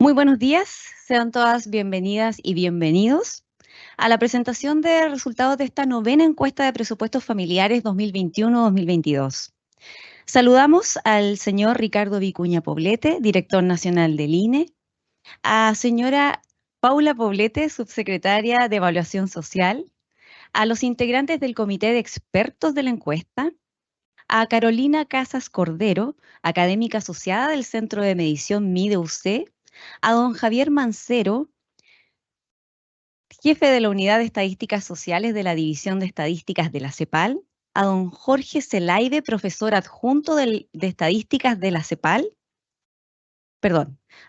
Muy buenos días, sean todas bienvenidas y bienvenidos a la presentación de resultados de esta novena encuesta de presupuestos familiares 2021-2022. Saludamos al señor Ricardo Vicuña Poblete, director nacional del INE, a señora Paula Poblete, subsecretaria de Evaluación Social, a los integrantes del comité de expertos de la encuesta, a Carolina Casas Cordero, académica asociada del Centro de Medición MIDE-UC, a don Javier Mancero, jefe de la Unidad de Estadísticas Sociales de la División de Estadísticas de la CEPAL, a don Jorge Zelaide, profesor adjunto de Estadísticas de la CEPAL,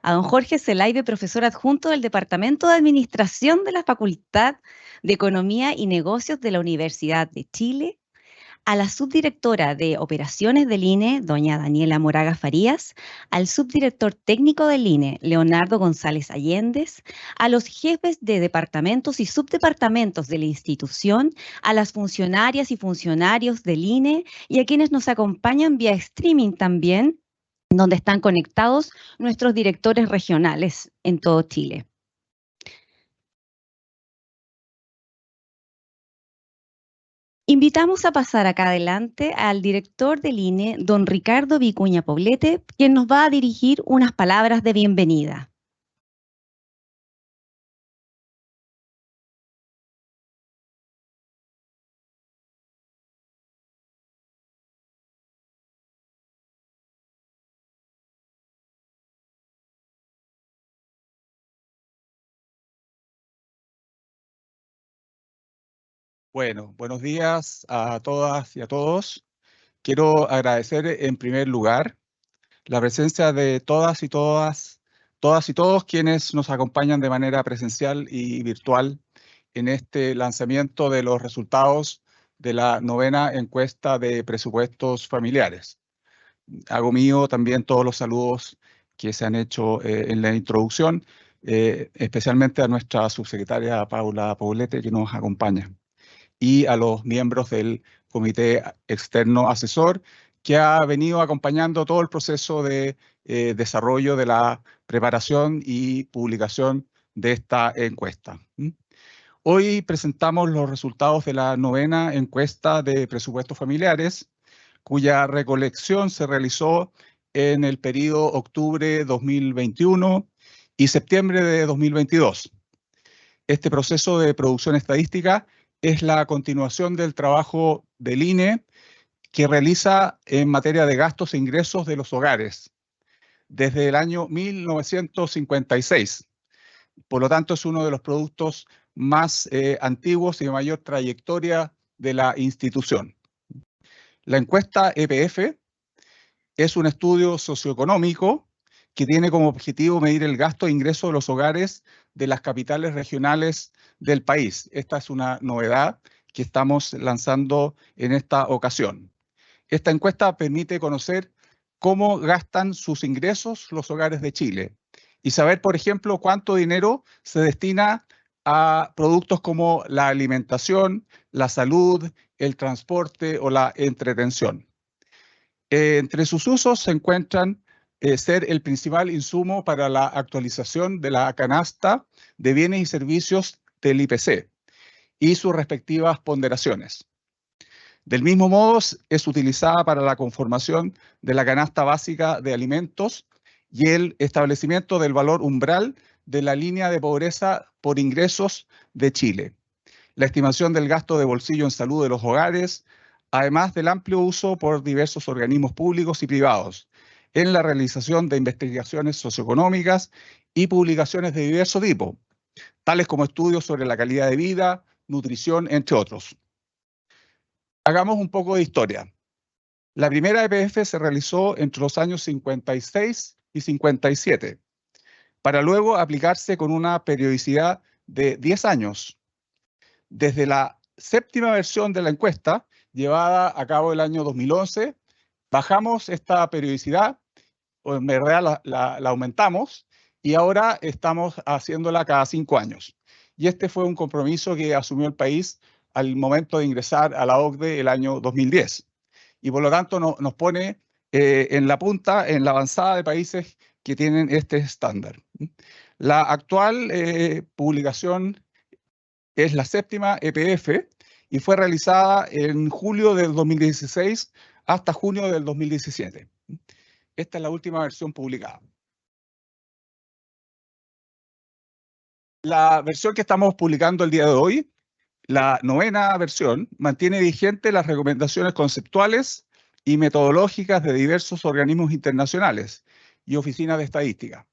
a don Jorge Zelaide, profesor adjunto del Departamento de Administración de la Facultad de Economía y Negocios de la Universidad de Chile, a la subdirectora de Operaciones del INE, doña Daniela Moraga Farías, al subdirector técnico del INE, Leonardo González Allendez, a los jefes de departamentos y subdepartamentos de la institución, a las funcionarias y funcionarios del INE y a quienes nos acompañan vía streaming también, donde están conectados nuestros directores regionales en todo Chile. Invitamos a pasar acá adelante al director del INE, don Ricardo Vicuña Poblete, quien nos va a dirigir unas palabras de bienvenida. Bueno, buenos días a todas y a todos. Quiero agradecer en primer lugar la presencia de todas y todos quienes nos acompañan de manera presencial y virtual en este lanzamiento de los resultados de la novena encuesta de presupuestos familiares. Hago mío también todos los saludos que se han hecho en la introducción, especialmente a nuestra subsecretaria Paula Poblete, que nos acompaña, y a los miembros del comité externo asesor que ha venido acompañando todo el proceso de desarrollo de la preparación y publicación de esta encuesta. Hoy presentamos los resultados de la novena encuesta de presupuestos familiares, cuya recolección se realizó en el periodo octubre 2021 y septiembre de 2022. Este proceso de producción estadística es la continuación del trabajo del INE que realiza en materia de gastos e ingresos de los hogares desde el año 1956. Por lo tanto, es uno de los productos más antiguos y de mayor trayectoria de la institución. La encuesta EPF es un estudio socioeconómico que tiene como objetivo medir el gasto e ingreso de los hogares de las capitales regionales del país. Esta es una novedad que estamos lanzando en esta ocasión. Esta encuesta permite conocer cómo gastan sus ingresos los hogares de Chile y saber, por ejemplo, cuánto dinero se destina a productos como la alimentación, la salud, el transporte o la entretención. Entre sus usos se encuentran ser el principal insumo para la actualización de la canasta de bienes y servicios del IPC y sus respectivas ponderaciones. Del mismo modo, es utilizada para la conformación de la canasta básica de alimentos y el establecimiento del valor umbral de la línea de pobreza por ingresos de Chile, la estimación del gasto de bolsillo en salud de los hogares, además del amplio uso por diversos organismos públicos y privados en la realización de investigaciones socioeconómicas y publicaciones de diverso tipo, tales como estudios sobre la calidad de vida, nutrición, entre otros. Hagamos un poco de historia. La primera EPF se realizó entre los años 56 y 57, para luego aplicarse con una periodicidad de 10 años. Desde la séptima versión de la encuesta, llevada a cabo el año 2011, bajamos esta periodicidad, o en verdad la aumentamos, y ahora estamos haciéndola cada 5 años. Y este fue un compromiso que asumió el país al momento de ingresar a la OCDE el año 2010. Y por lo tanto nos pone en la punta, en la avanzada de países que tienen este estándar. La actual publicación es la 7ª EPF y fue realizada en julio del 2016 hasta junio del 2017. Esta es la última versión publicada. La versión que estamos publicando el día de hoy, la 9ª versión, mantiene vigente las recomendaciones conceptuales y metodológicas de diversos organismos internacionales y oficinas de estadística.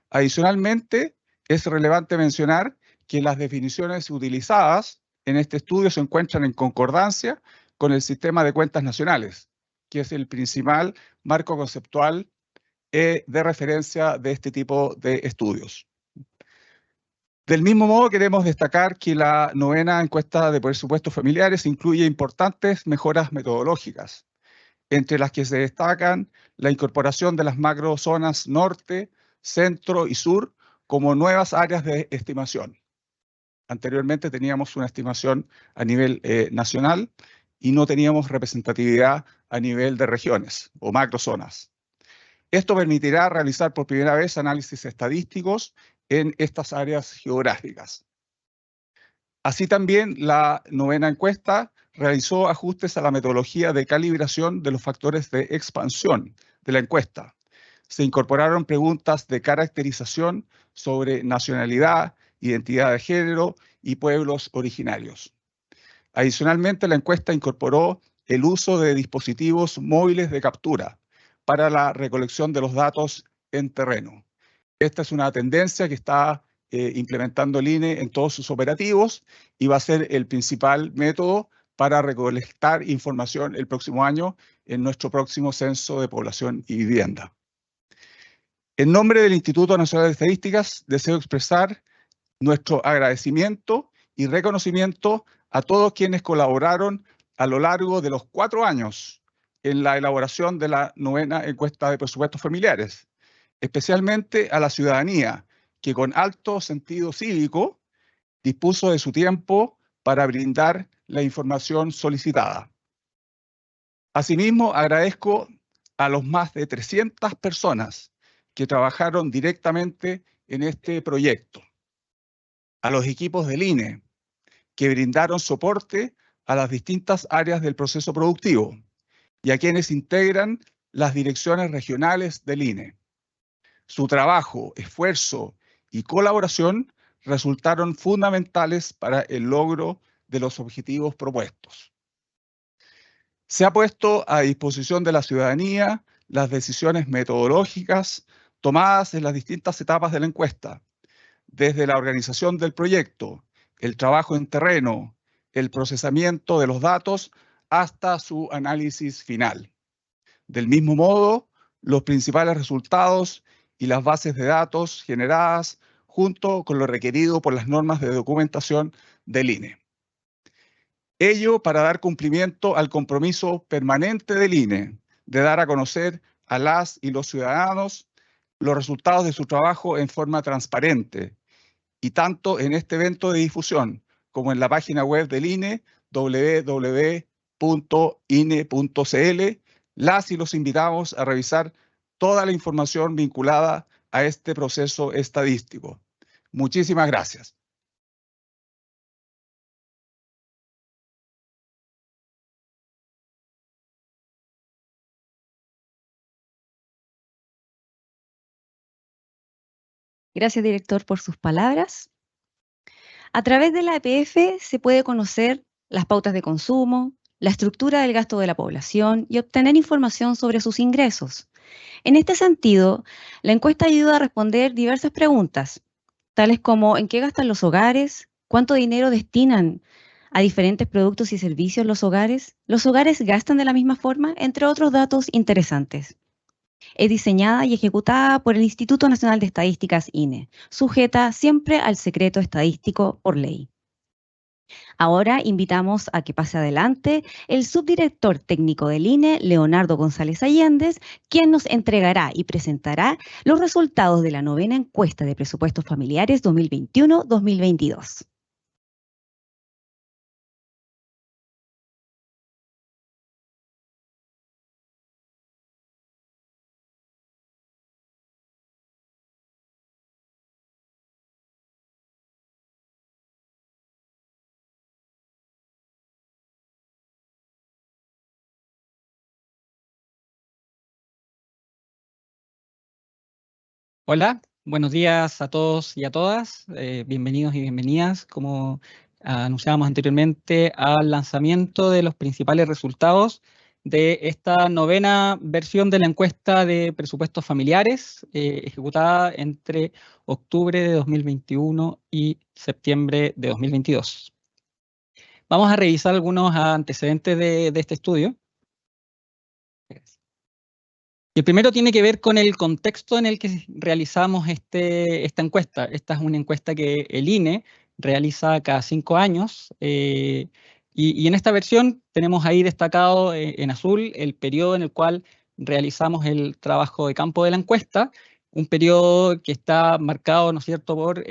Adicionalmente, es relevante mencionar que las definiciones utilizadas en este estudio se encuentran en concordancia con el Sistema de Cuentas Nacionales, que es el principal marco conceptual de referencia de este tipo de estudios. Del mismo modo, queremos destacar que la 9ª encuesta de presupuestos familiares incluye importantes mejoras metodológicas, entre las que se destacan la incorporación de las macrozonas norte, centro y sur como nuevas áreas de estimación. Anteriormente teníamos una estimación a nivel nacional y no teníamos representatividad a nivel de regiones o macrozonas. Esto permitirá realizar por primera vez análisis estadísticos en estas áreas geográficas. Así también, la 9ª encuesta realizó ajustes a la metodología de calibración de los factores de expansión de la encuesta. Se incorporaron preguntas de caracterización sobre nacionalidad, identidad de género y pueblos originarios. Adicionalmente, la encuesta incorporó el uso de dispositivos móviles de captura para la recolección de los datos en terreno. Esta es una tendencia que está implementando el INE en todos sus operativos y va a ser el principal método para recolectar información el próximo año en nuestro próximo censo de población y vivienda. En nombre del Instituto Nacional de Estadísticas, deseo expresar nuestro agradecimiento y reconocimiento a todos quienes colaboraron a lo largo de los 4 años en la elaboración de la 9ª encuesta de presupuestos familiares, especialmente a la ciudadanía, que con alto sentido cívico dispuso de su tiempo para brindar la información solicitada. Asimismo, agradezco a los más de 300 personas que trabajaron directamente en este proyecto, a los equipos del INE, que brindaron soporte a las distintas áreas del proceso productivo y a quienes integran las direcciones regionales del INE. Su trabajo, esfuerzo y colaboración resultaron fundamentales para el logro de los objetivos propuestos. Se ha puesto a disposición de la ciudadanía las decisiones metodológicas tomadas en las distintas etapas de la encuesta, desde la organización del proyecto, el trabajo en terreno, el procesamiento de los datos, hasta su análisis final. Del mismo modo, los principales resultados y las bases de datos generadas junto con lo requerido por las normas de documentación del INE. Ello para dar cumplimiento al compromiso permanente del INE de dar a conocer a las y los ciudadanos los resultados de su trabajo en forma transparente, y tanto en este evento de difusión como en la página web del INE, www.ine.cl, las y los invitamos a revisar toda la información vinculada a este proceso estadístico. Muchísimas gracias. Gracias, director, por sus palabras. A través de la EPF se puede conocer las pautas de consumo, la estructura del gasto de la población y obtener información sobre sus ingresos. En este sentido, la encuesta ayuda a responder diversas preguntas, tales como ¿en qué gastan los hogares? ¿Cuánto dinero destinan a diferentes productos y servicios los hogares? ¿Los hogares gastan de la misma forma? Entre otros datos interesantes. Es diseñada y ejecutada por el Instituto Nacional de Estadísticas, INE, sujeta siempre al secreto estadístico por ley. Ahora invitamos a que pase adelante el subdirector técnico del INE, Leonardo González Allendez, quien nos entregará y presentará los resultados de la 9ª encuesta de presupuestos familiares 2021-2022. Hola, buenos días a todos y a todas. Bienvenidos y bienvenidas, como anunciábamos anteriormente, al lanzamiento de los principales resultados de esta novena versión de la encuesta de presupuestos familiares, ejecutada entre octubre de 2021 y septiembre de 2022. Vamos a revisar algunos antecedentes de este estudio. Y el primero tiene que ver con el contexto en el que realizamos esta encuesta. Esta es una encuesta que el INE realiza cada 5 años. Y en esta versión tenemos ahí destacado en azul el periodo en el cual realizamos el trabajo de campo de la encuesta, un periodo que está marcado, ¿no es cierto?, por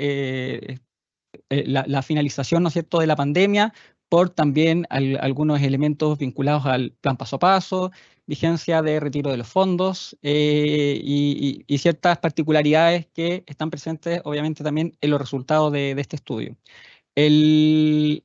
la finalización, ¿no es cierto?, de la pandemia, por también algunos elementos vinculados al plan paso a paso, vigencia de retiro de los fondos y ciertas particularidades que están presentes, obviamente, también en los resultados de este estudio. El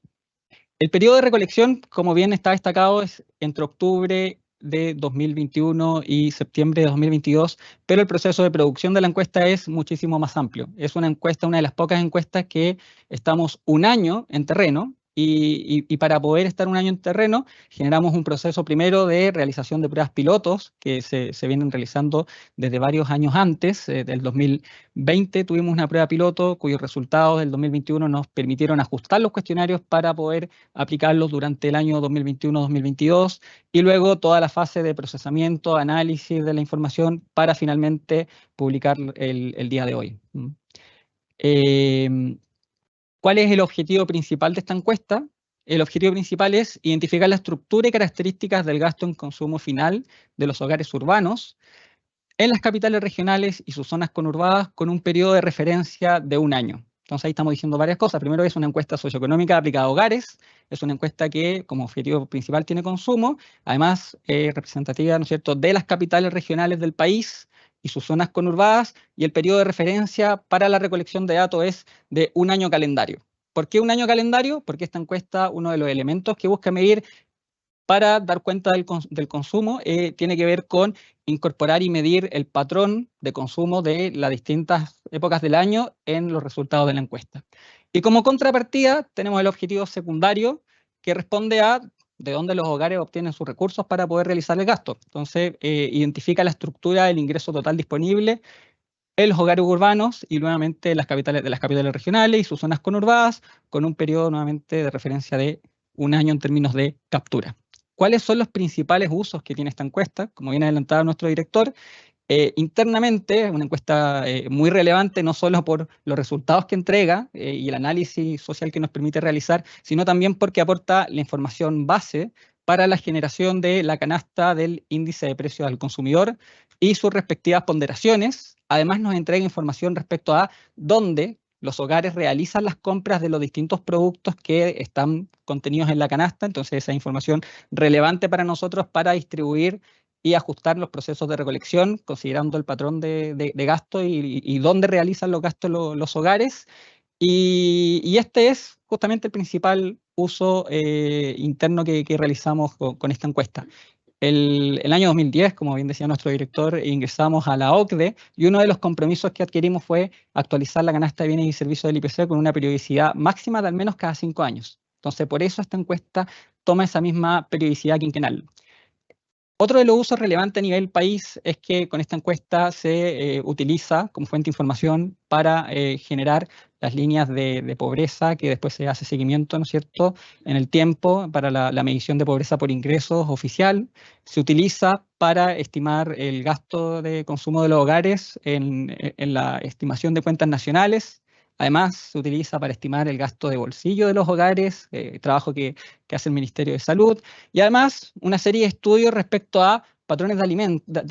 periodo de recolección, como bien está destacado, es entre octubre de 2021 y septiembre de 2022, pero el proceso de producción de la encuesta es muchísimo más amplio. Es una encuesta, una de las pocas encuestas que estamos un año en terreno y para poder estar un año en terreno generamos un proceso primero de realización de pruebas pilotos que se vienen realizando desde varios años antes. Del 2020 tuvimos una prueba piloto cuyos resultados del 2021 nos permitieron ajustar los cuestionarios para poder aplicarlos durante el año 2021-2022 y luego toda la fase de procesamiento, análisis de la información para finalmente publicar el día de hoy. ¿Cuál es el objetivo principal de esta encuesta? El objetivo principal es identificar la estructura y características del gasto en consumo final de los hogares urbanos en las capitales regionales y sus zonas conurbadas con un periodo de referencia de un año. Entonces ahí estamos diciendo varias cosas. Primero, es una encuesta socioeconómica aplicada a hogares, es una encuesta que como objetivo principal tiene consumo, además representativa, ¿no es cierto?, de las capitales regionales del país y sus zonas conurbadas, y el periodo de referencia para la recolección de datos es de un año calendario. ¿Por qué un año calendario? Porque esta encuesta, uno de los elementos que busca medir para dar cuenta del consumo, tiene que ver con incorporar y medir el patrón de consumo de las distintas épocas del año en los resultados de la encuesta. Y como contrapartida tenemos el objetivo secundario que responde a de dónde los hogares obtienen sus recursos para poder realizar el gasto. Entonces, identifica la estructura del ingreso total disponible en los hogares urbanos y nuevamente las capitales regionales y sus zonas conurbadas, con un periodo nuevamente de referencia de un año en términos de captura. ¿Cuáles son los principales usos que tiene esta encuesta? Como bien adelantado nuestro director, internamente es una encuesta muy relevante, no solo por los resultados que entrega y el análisis social que nos permite realizar, sino también porque aporta la información base para la generación de la canasta del índice de precios al consumidor y sus respectivas ponderaciones. Además, nos entrega información respecto a dónde los hogares realizan las compras de los distintos productos que están contenidos en la canasta. Entonces, esa información relevante para nosotros para distribuir y ajustar los procesos de recolección, considerando el patrón de gasto y dónde realizan los gastos los hogares. Y este es justamente el principal uso interno que realizamos con esta encuesta. El año 2010, como bien decía nuestro director, ingresamos a la OCDE y uno de los compromisos que adquirimos fue actualizar la canasta de bienes y servicios del IPC con una periodicidad máxima de al menos cada 5 años. Entonces, por eso esta encuesta toma esa misma periodicidad quinquenal. Otro de los usos relevantes a nivel país es que con esta encuesta se utiliza como fuente de información para generar las líneas de pobreza, que después se hace seguimiento, ¿no es cierto?, en el tiempo para la medición de pobreza por ingresos oficial. Se utiliza para estimar el gasto de consumo de los hogares en la estimación de cuentas nacionales. Además, se utiliza para estimar el gasto de bolsillo de los hogares, trabajo que hace el Ministerio de Salud. Y además, una serie de estudios respecto a patrones de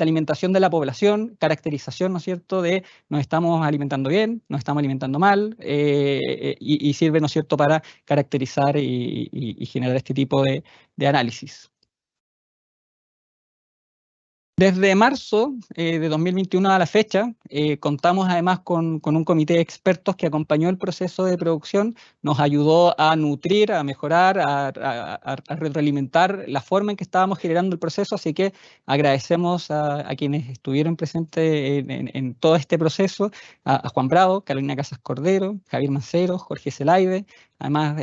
alimentación de la población, caracterización, ¿no es cierto?, de nos estamos alimentando bien, nos estamos alimentando mal, y sirve, ¿no es cierto?, para caracterizar y generar este tipo de análisis. Desde marzo de 2021 a la fecha, contamos además con un comité de expertos que acompañó el proceso de producción, nos ayudó a nutrir, a mejorar, a retroalimentar la forma en que estábamos generando el proceso, así que agradecemos a quienes estuvieron presentes en todo este proceso, a Juan Bravo, Carolina Casas Cordero, Javier Mancero, Jorge Zelaide, además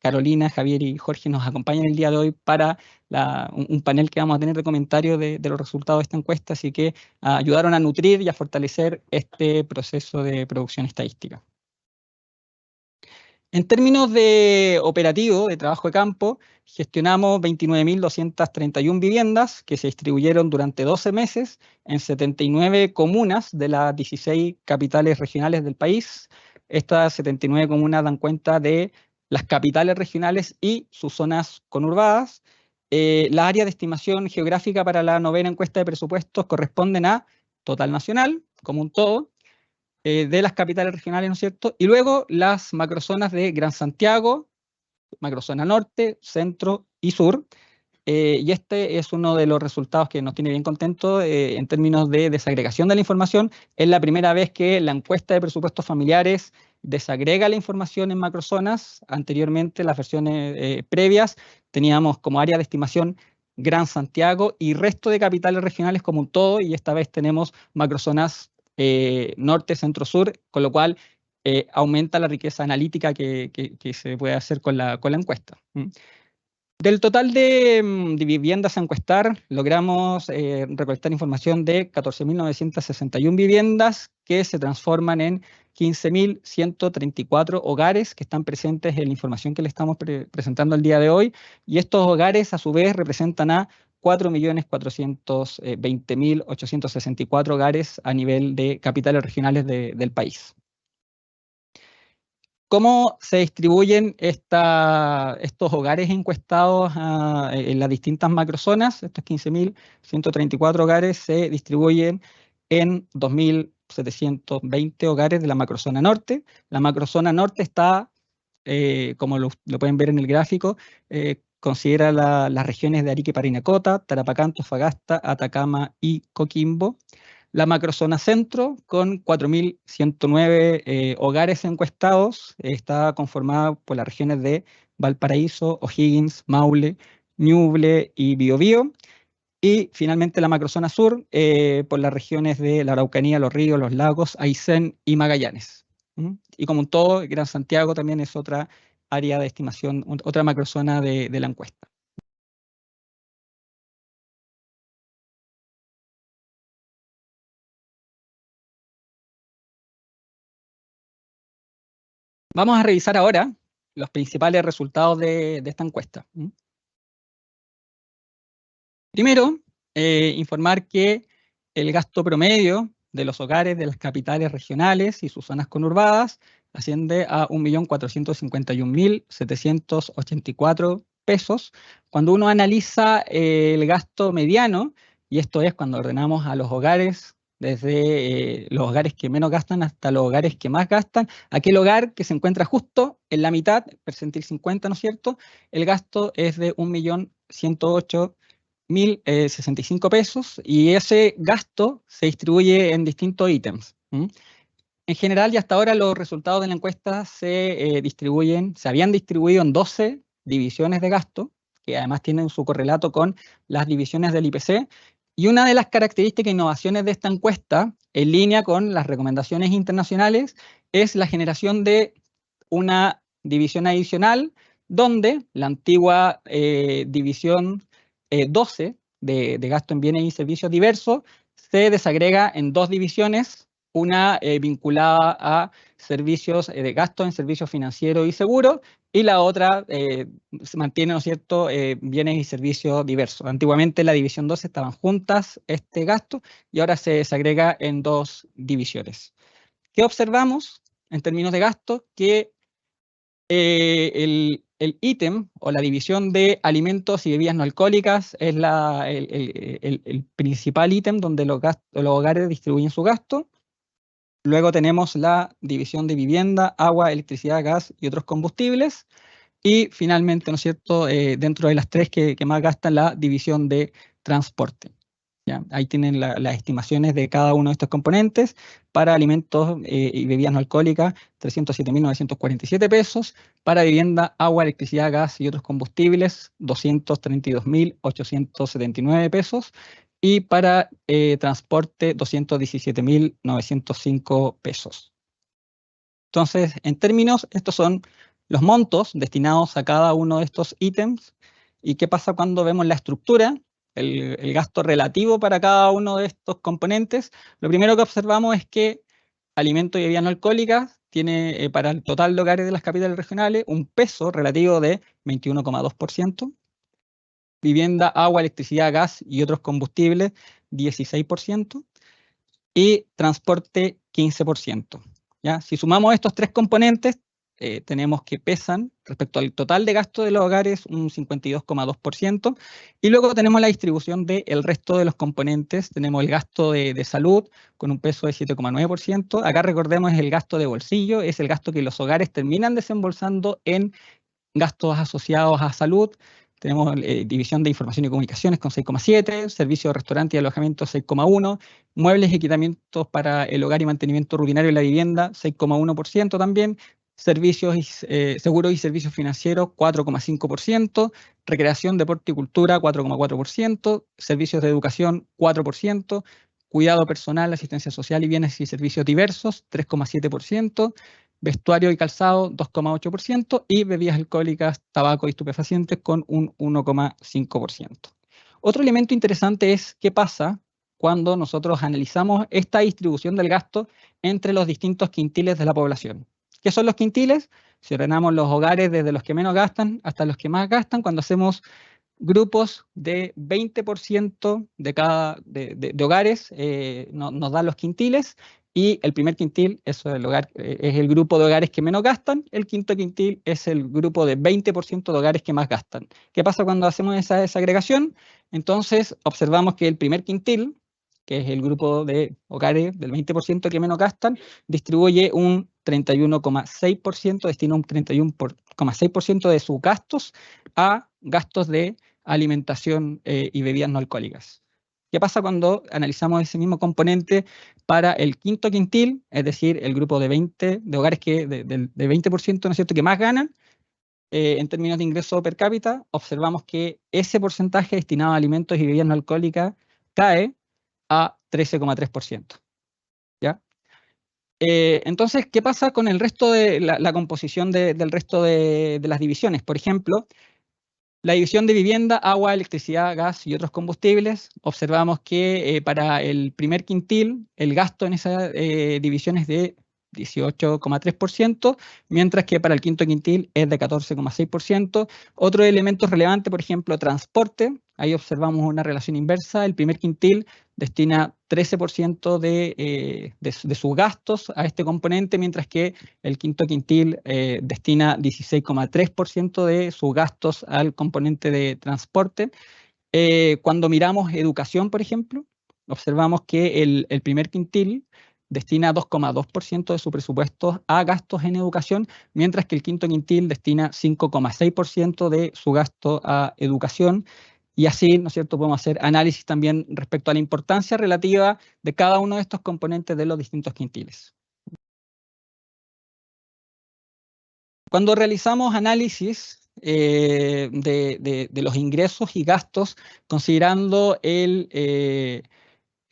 Carolina, Javier y Jorge nos acompañan el día de hoy para un panel que vamos a tener de comentarios de los resultados de esta encuesta, así que ayudaron a nutrir y a fortalecer este proceso de producción estadística. En términos de operativo, de trabajo de campo, gestionamos 29.231 viviendas que se distribuyeron durante 12 meses en 79 comunas de las 16 capitales regionales del país. Estas 79 comunas dan cuenta de las capitales regionales y sus zonas conurbadas. Las áreas de estimación geográfica para la novena encuesta de presupuestos corresponden a total nacional, como un todo, de las capitales regionales, ¿no es cierto? Y luego las macrozonas de Gran Santiago, macrozona norte, centro y sur. Y este es uno de los resultados que nos tiene bien contentos en términos de desagregación de la información. Es la primera vez que la encuesta de presupuestos familiares desagrega la información en macrozonas. Anteriormente, las versiones previas, teníamos como área de estimación Gran Santiago y resto de capitales regionales como un todo, y esta vez tenemos macrozonas norte, centro, sur, con lo cual aumenta la riqueza analítica que se puede hacer con la encuesta. Del total de viviendas a encuestar, logramos recolectar información de 14.961 viviendas que se transforman en 15.134 hogares que están presentes en la información que le estamos presentando el día de hoy, y estos hogares a su vez representan a 4.420.864 hogares a nivel de capitales regionales del país. ¿Cómo se distribuyen estos hogares encuestados en las distintas macrozonas? Estos 15.134 hogares se distribuyen en 2.720 hogares de la macrozona norte. La macrozona norte está, como lo pueden ver en el gráfico, considera las regiones de Arica y Parinacota, Tarapacá, Antofagasta, Atacama y Coquimbo. La macrozona centro, con 4.109 hogares encuestados, está conformada por las regiones de Valparaíso, O'Higgins, Maule, Ñuble y Biobío. Y finalmente la macrozona sur, por las regiones de la Araucanía, Los Ríos, Los Lagos, Aysén y Magallanes. Y como un todo, Gran Santiago también es otra área de estimación, otra macrozona de la encuesta. Vamos a revisar ahora los principales resultados de esta encuesta. Primero, informar que el gasto promedio de los hogares de las capitales regionales y sus zonas conurbadas asciende a 1.451.784 pesos. Cuando uno analiza el gasto mediano, y esto es cuando ordenamos a los hogares, desde los hogares que menos gastan hasta los hogares que más gastan, aquel hogar que se encuentra justo en la mitad, percentil 50, ¿no es cierto? El gasto es de 1.108.065 pesos, y ese gasto se distribuye en distintos ítems. En general, y hasta ahora, los resultados de la encuesta se habían distribuido en 12 divisiones de gasto, que además tienen su correlato con las divisiones del IPC. Y una de las características e innovaciones de esta encuesta, en línea con las recomendaciones internacionales, es la generación de una división adicional, donde la antigua división 12 de gasto en bienes y servicios diversos se desagrega en dos divisiones, una vinculada a servicios de gasto en servicios financieros y seguros, y la otra se mantiene, ¿no es cierto?, bienes y servicios diversos. Antiguamente la división 12 estaban juntas este gasto, y ahora se desagrega en dos divisiones. ¿Qué observamos en términos de gasto? Que el ítem o la división de alimentos y bebidas no alcohólicas es el principal ítem donde los hogares distribuyen su gasto. Luego tenemos la división de vivienda, agua, electricidad, gas y otros combustibles. Y finalmente, ¿no es cierto?, dentro de las tres que más gastan, la división de transporte. ¿Ya? Ahí tienen las estimaciones de cada uno de estos componentes. Para alimentos y bebidas no alcohólicas, 307.947 pesos. Para vivienda, agua, electricidad, gas y otros combustibles, 232.879 pesos. Y para transporte, 217.905 pesos. Entonces, en términos, estos son los montos destinados a cada uno de estos ítems. ¿Y qué pasa cuando vemos la estructura? El gasto relativo para cada uno de estos componentes. Lo primero que observamos es que alimentos y bebidas no alcohólicas tiene para el total de hogares de las capitales regionales un peso relativo de 21,2%. Vivienda, agua, electricidad, gas y otros combustibles, 16%. Y transporte, 15%. ¿Ya? Si sumamos estos tres componentes, tenemos que pesan respecto al total de gasto de los hogares un 52,2%. Y luego tenemos la distribución del resto de los componentes. Tenemos el gasto de salud con un peso de 7,9%. Acá recordemos el gasto de bolsillo, es el gasto que los hogares terminan desembolsando en gastos asociados a salud. Tenemos división de información y comunicaciones con 6,7, servicio de restaurante y alojamiento 6,1, muebles y equipamientos para el hogar y mantenimiento rutinario de la vivienda 6,1% también, servicios seguros y servicios financieros 4,5%, recreación, deporte y cultura 4,4%, servicios de educación 4%, cuidado personal, asistencia social y bienes y servicios diversos 3,7%, vestuario y calzado 2,8% y bebidas alcohólicas, tabaco y estupefacientes con un 1,5%. Otro elemento interesante es qué pasa cuando nosotros analizamos esta distribución del gasto entre los distintos quintiles de la población. ¿Qué son los quintiles? Si ordenamos los hogares desde los que menos gastan hasta los que más gastan, cuando hacemos grupos de 20% de hogares, nos dan los quintiles, y el primer quintil es el grupo de hogares que menos gastan, el quinto quintil es el grupo de 20% de hogares que más gastan. ¿Qué pasa cuando hacemos esa desagregación? Entonces observamos que el primer quintil, que es el grupo de hogares del 20% que menos gastan, distribuye un 31,6%, destina un 31,6% de sus gastos a gastos de alimentación y bebidas no alcohólicas. ¿Qué pasa cuando analizamos ese mismo componente para el quinto quintil, es decir, el grupo de hogares de 20%, ¿no es cierto?, que más ganan en términos de ingreso per cápita? Observamos que ese porcentaje destinado a alimentos y bebidas no alcohólicas cae a 13,3%. ¿Ya? Entonces, ¿qué pasa con el resto de la composición del resto de las divisiones? Por ejemplo, la división de vivienda, agua, electricidad, gas y otros combustibles. Observamos que para el primer quintil el gasto en esa división es de 18,3%, mientras que para el quinto quintil es de 14,6%. Otro elemento relevante, por ejemplo, transporte. Ahí observamos una relación inversa. El primer quintil destina 13% de sus gastos a este componente, mientras que el quinto quintil destina 16,3% de sus gastos al componente de transporte. Cuando miramos educación, por ejemplo, observamos que el primer quintil destina 2,2% de su presupuesto a gastos en educación, mientras que el quinto quintil destina 5,6% de su gasto a educación. Y así, ¿no es cierto?, podemos hacer análisis también respecto a la importancia relativa de cada uno de estos componentes de los distintos quintiles. Cuando realizamos análisis de los ingresos y gastos, considerando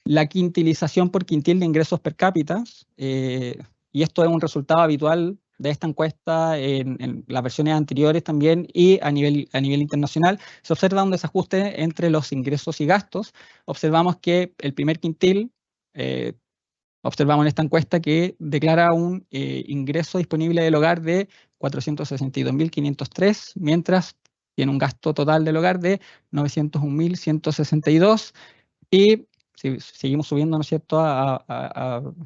la quintilización por quintil de ingresos per cápita, y esto es un resultado habitual de esta encuesta en las versiones anteriores también y a nivel internacional, se observa un desajuste entre los ingresos y gastos. Observamos que el primer quintil, observamos en esta encuesta que declara un ingreso disponible del hogar de 462.503, mientras tiene un gasto total del hogar de 901.162, y si seguimos subiendo, ¿no es cierto?,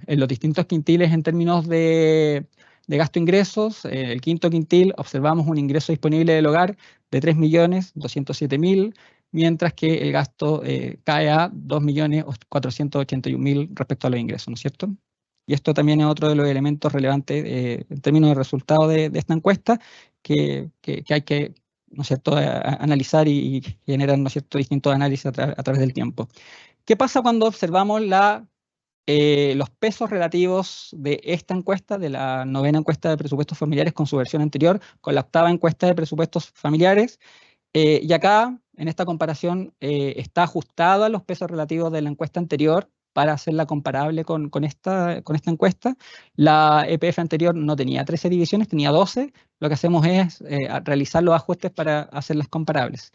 en los distintos quintiles en términos de gasto-ingresos, el quinto quintil observamos un ingreso disponible del hogar de 3.207.000, mientras que el gasto cae a 2.481.000 respecto a los ingresos, ¿no es cierto? Y esto también es otro de los elementos relevantes en términos de resultados de esta encuesta que hay que, ¿no es cierto?, analizar y generar, ¿no es cierto?, distintos análisis a través del tiempo. ¿Qué pasa cuando observamos los pesos relativos de esta encuesta, de la 9ª encuesta de presupuestos familiares con su versión anterior, con la 8ª encuesta de presupuestos familiares? Y acá, en esta comparación, está ajustado a los pesos relativos de la encuesta anterior para hacerla comparable con esta encuesta. La EPF anterior no tenía 13 divisiones, tenía 12. Lo que hacemos es realizar los ajustes para hacerlas comparables.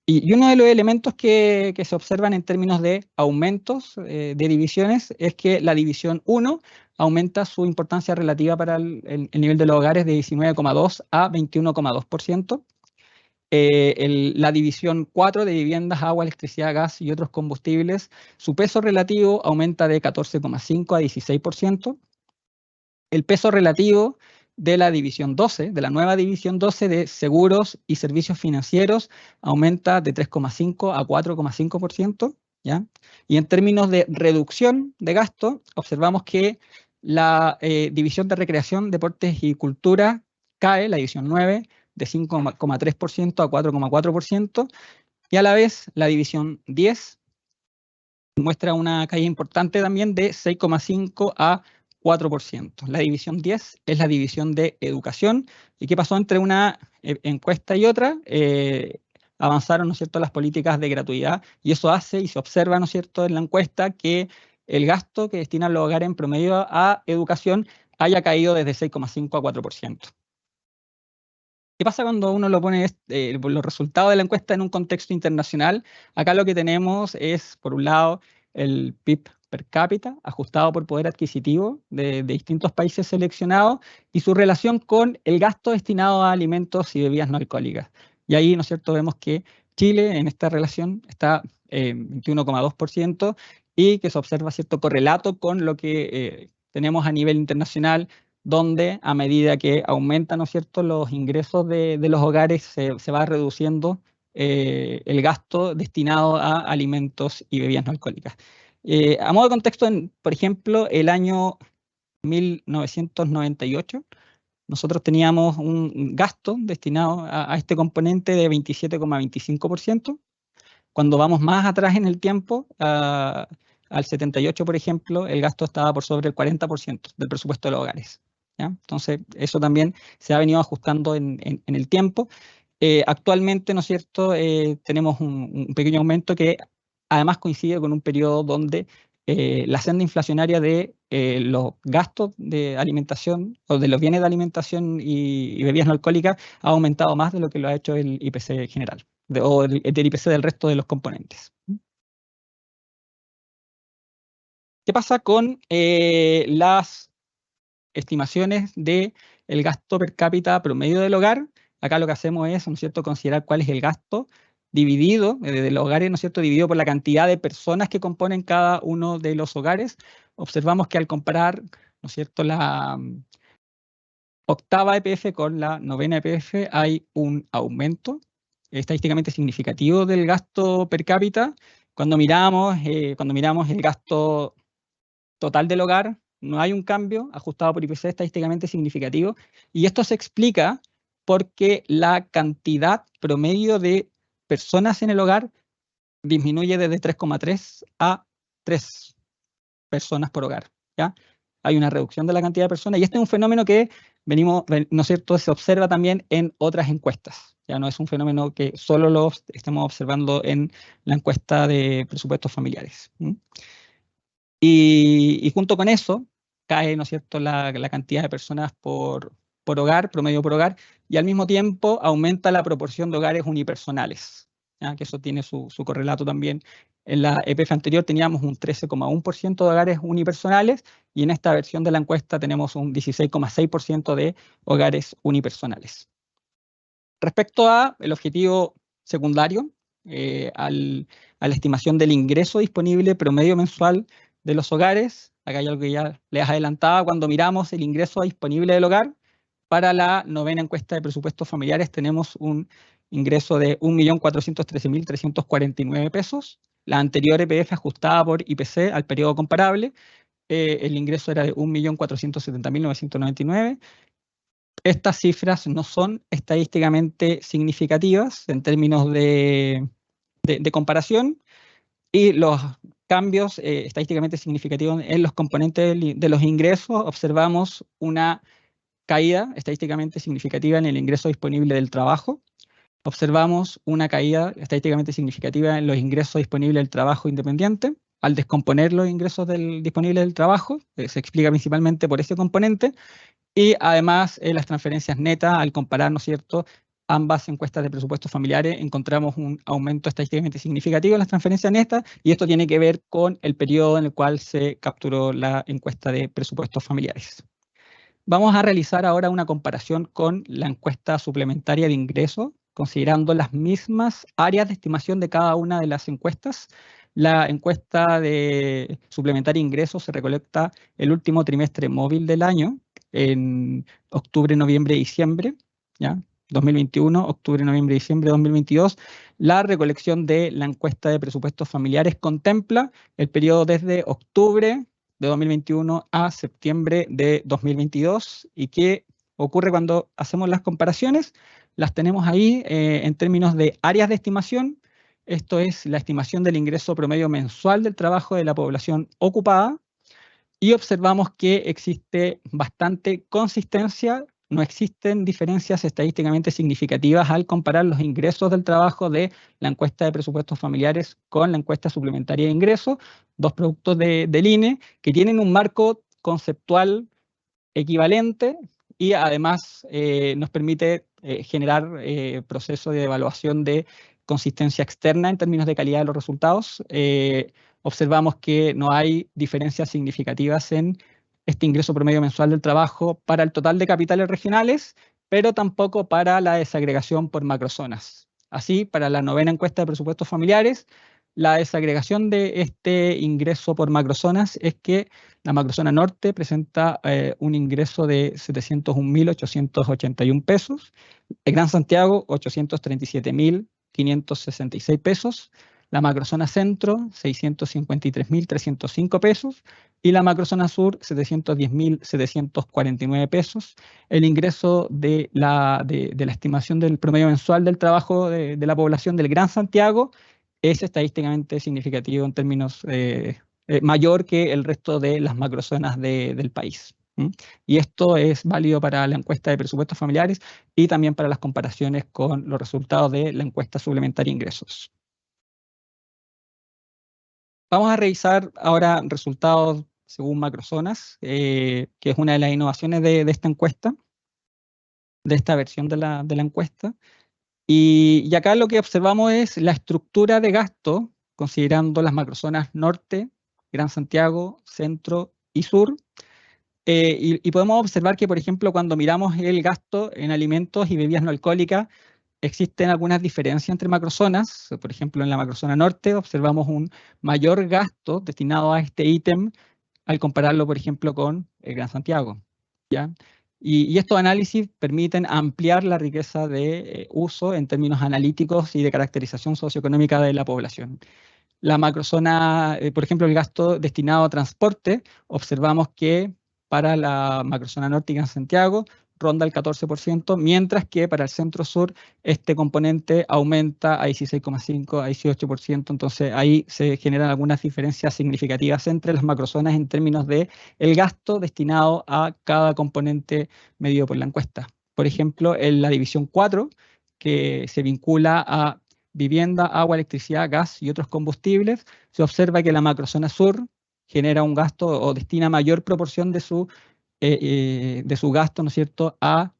Y uno de los elementos que se observan en términos de aumentos de divisiones es que la división 1 aumenta su importancia relativa para el nivel de los hogares de 19,2 a 21,2%. La división 4 de viviendas, agua, electricidad, gas y otros combustibles, su peso relativo aumenta de 14,5 a 16%. El peso relativo de la división 12, de la nueva división 12 de seguros y servicios financieros, aumenta de 3,5 a 4,5%, ¿ya? Y en términos de reducción de gasto, observamos que la división de recreación, deportes y cultura cae, la división 9, de 5,3% a 4,4%, y a la vez la división 10 muestra una caída importante también de 6,5 a 4%. La división 10 es la división de educación. ¿Y qué pasó entre una encuesta y otra? Avanzaron, ¿no es cierto?, las políticas de gratuidad, y eso hace y se observa, ¿no es cierto?, en la encuesta que el gasto que destinan los hogares en promedio a educación haya caído desde 6,5 a 4%. ¿Qué pasa cuando uno lo pone los resultados de la encuesta en un contexto internacional? Acá lo que tenemos es, por un lado, el PIB per cápita ajustado por poder adquisitivo de distintos países seleccionados y su relación con el gasto destinado a alimentos y bebidas no alcohólicas. Y ahí, ¿no es cierto?, vemos que Chile en esta relación está en 21,2% y que se observa cierto correlato con lo que tenemos a nivel internacional, donde a medida que aumentan, ¿no es cierto?, los ingresos de los hogares, se va reduciendo el gasto destinado a alimentos y bebidas no alcohólicas. A modo de contexto, por ejemplo, el año 1998, nosotros teníamos un gasto destinado a este componente de 27,25%. Cuando vamos más atrás en el tiempo, al 78, por ejemplo, el gasto estaba por sobre el 40% del presupuesto de los hogares, ¿ya? Entonces, eso también se ha venido ajustando en el tiempo. Actualmente, ¿no es cierto?, tenemos un pequeño aumento que además coincide con un periodo donde la senda inflacionaria de los gastos de alimentación o de los bienes de alimentación y bebidas no alcohólicas ha aumentado más de lo que lo ha hecho el IPC general, o el IPC del resto de los componentes. ¿Qué pasa con las estimaciones del gasto per cápita promedio del hogar? Acá lo que hacemos es, ¿no es cierto?, considerar cuál es el gasto dividido de los hogares, ¿no es cierto?, dividido por la cantidad de personas que componen cada uno de los hogares. Observamos que al comparar, ¿no es cierto?, la 8ª EPF con la 9ª EPF hay un aumento estadísticamente significativo del gasto per cápita. Cuando miramos el gasto total del hogar, no hay un cambio ajustado por IPC estadísticamente significativo, y esto se explica porque la cantidad promedio de personas en el hogar disminuye desde 3,3 a 3 personas por hogar, ¿ya? Hay una reducción de la cantidad de personas, y este es un fenómeno que ¿no es cierto?, se observa también en otras encuestas. Ya no es un fenómeno que solo lo estamos observando en la encuesta de presupuestos familiares. Y junto con eso cae, ¿no es cierto?, la cantidad de personas por hogar, promedio por hogar, y al mismo tiempo aumenta la proporción de hogares unipersonales, ¿ya? Que eso tiene su correlato también. En la EPF anterior teníamos un 13,1% de hogares unipersonales, y en esta versión de la encuesta tenemos un 16,6% de hogares unipersonales. Respecto al objetivo secundario, a la estimación del ingreso disponible promedio mensual de los hogares, acá hay algo que ya les adelantaba. Cuando miramos el ingreso disponible del hogar, para la 9ª encuesta de presupuestos familiares tenemos un ingreso de 1.413.349 pesos. La anterior EPF ajustada por IPC al periodo comparable, el ingreso era de 1.470.999. Estas cifras no son estadísticamente significativas en términos de comparación, y los cambios estadísticamente significativos en los componentes de los ingresos, observamos una caída estadísticamente significativa en el ingreso disponible del trabajo. Observamos una caída estadísticamente significativa en los ingresos disponibles del trabajo independiente. Al descomponer los ingresos disponibles del trabajo, se explica principalmente por ese componente, y además las transferencias netas, al comparar, ¿no es cierto?, ambas encuestas de presupuestos familiares, encontramos un aumento estadísticamente significativo en las transferencias netas, y esto tiene que ver con el periodo en el cual se capturó la encuesta de presupuestos familiares. Vamos a realizar ahora una comparación con la encuesta suplementaria de ingresos, considerando las mismas áreas de estimación de cada una de las encuestas. La encuesta de suplementaria de ingresos se recolecta el último trimestre móvil del año, en octubre, noviembre, diciembre, ¿ya? 2021, octubre, noviembre, diciembre de 2022. La recolección de la encuesta de presupuestos familiares contempla el periodo desde octubre de 2021 a septiembre de 2022. ¿Y qué ocurre cuando hacemos las comparaciones? Las tenemos ahí en términos de áreas de estimación. Esto es la estimación del ingreso promedio mensual del trabajo de la población ocupada, y observamos que existe bastante consistencia, no existen diferencias estadísticamente significativas al comparar los ingresos del trabajo de la encuesta de presupuestos familiares con la encuesta suplementaria de ingresos, dos productos del INE que tienen un marco conceptual equivalente, y además nos permite generar procesos de evaluación de consistencia externa en términos de calidad de los resultados. Observamos que no hay diferencias significativas en este ingreso promedio mensual del trabajo para el total de capitales regionales, pero tampoco para la desagregación por macrozonas. Así, para la novena encuesta de presupuestos familiares, la desagregación de este ingreso por macrozonas es que la macrozona norte presenta un ingreso de 701.881 pesos, el Gran Santiago 837.566 pesos, la macrozona centro 653.305 pesos y la macrozona sur 710.749 pesos. El ingreso de la estimación del promedio mensual del trabajo de la población del Gran Santiago es estadísticamente significativo en términos mayor que el resto de las macrozonas del país. Y esto es válido para la encuesta de presupuestos familiares y también para las comparaciones con los resultados de la encuesta suplementaria de ingresos. Vamos a revisar ahora resultados según macrozonas, que es una de las innovaciones de esta encuesta, de esta versión de la encuesta. Y acá lo que observamos es la estructura de gasto, considerando las macrozonas norte, Gran Santiago, centro y sur. Y podemos observar que, por ejemplo, cuando miramos el gasto en alimentos y bebidas no alcohólicas, existen algunas diferencias entre macrozonas. Por ejemplo, en la macrozona norte observamos un mayor gasto destinado a este ítem al compararlo, por ejemplo, con el Gran Santiago, ¿ya? Y estos análisis permiten ampliar la riqueza de uso en términos analíticos y de caracterización socioeconómica de la población. La macrozona, por ejemplo, el gasto destinado a transporte, observamos que para la macrozona norte y Gran Santiago ronda el 14%, mientras que para el centro-sur este componente aumenta a 16,5%, a 18%, entonces ahí se generan algunas diferencias significativas entre las macrozonas en términos de el gasto destinado a cada componente medido por la encuesta. Por ejemplo, en la división 4, que se vincula a vivienda, agua, electricidad, gas y otros combustibles, se observa que la macrozona sur genera un gasto o destina mayor proporción de su gasto, ¿no es cierto?, a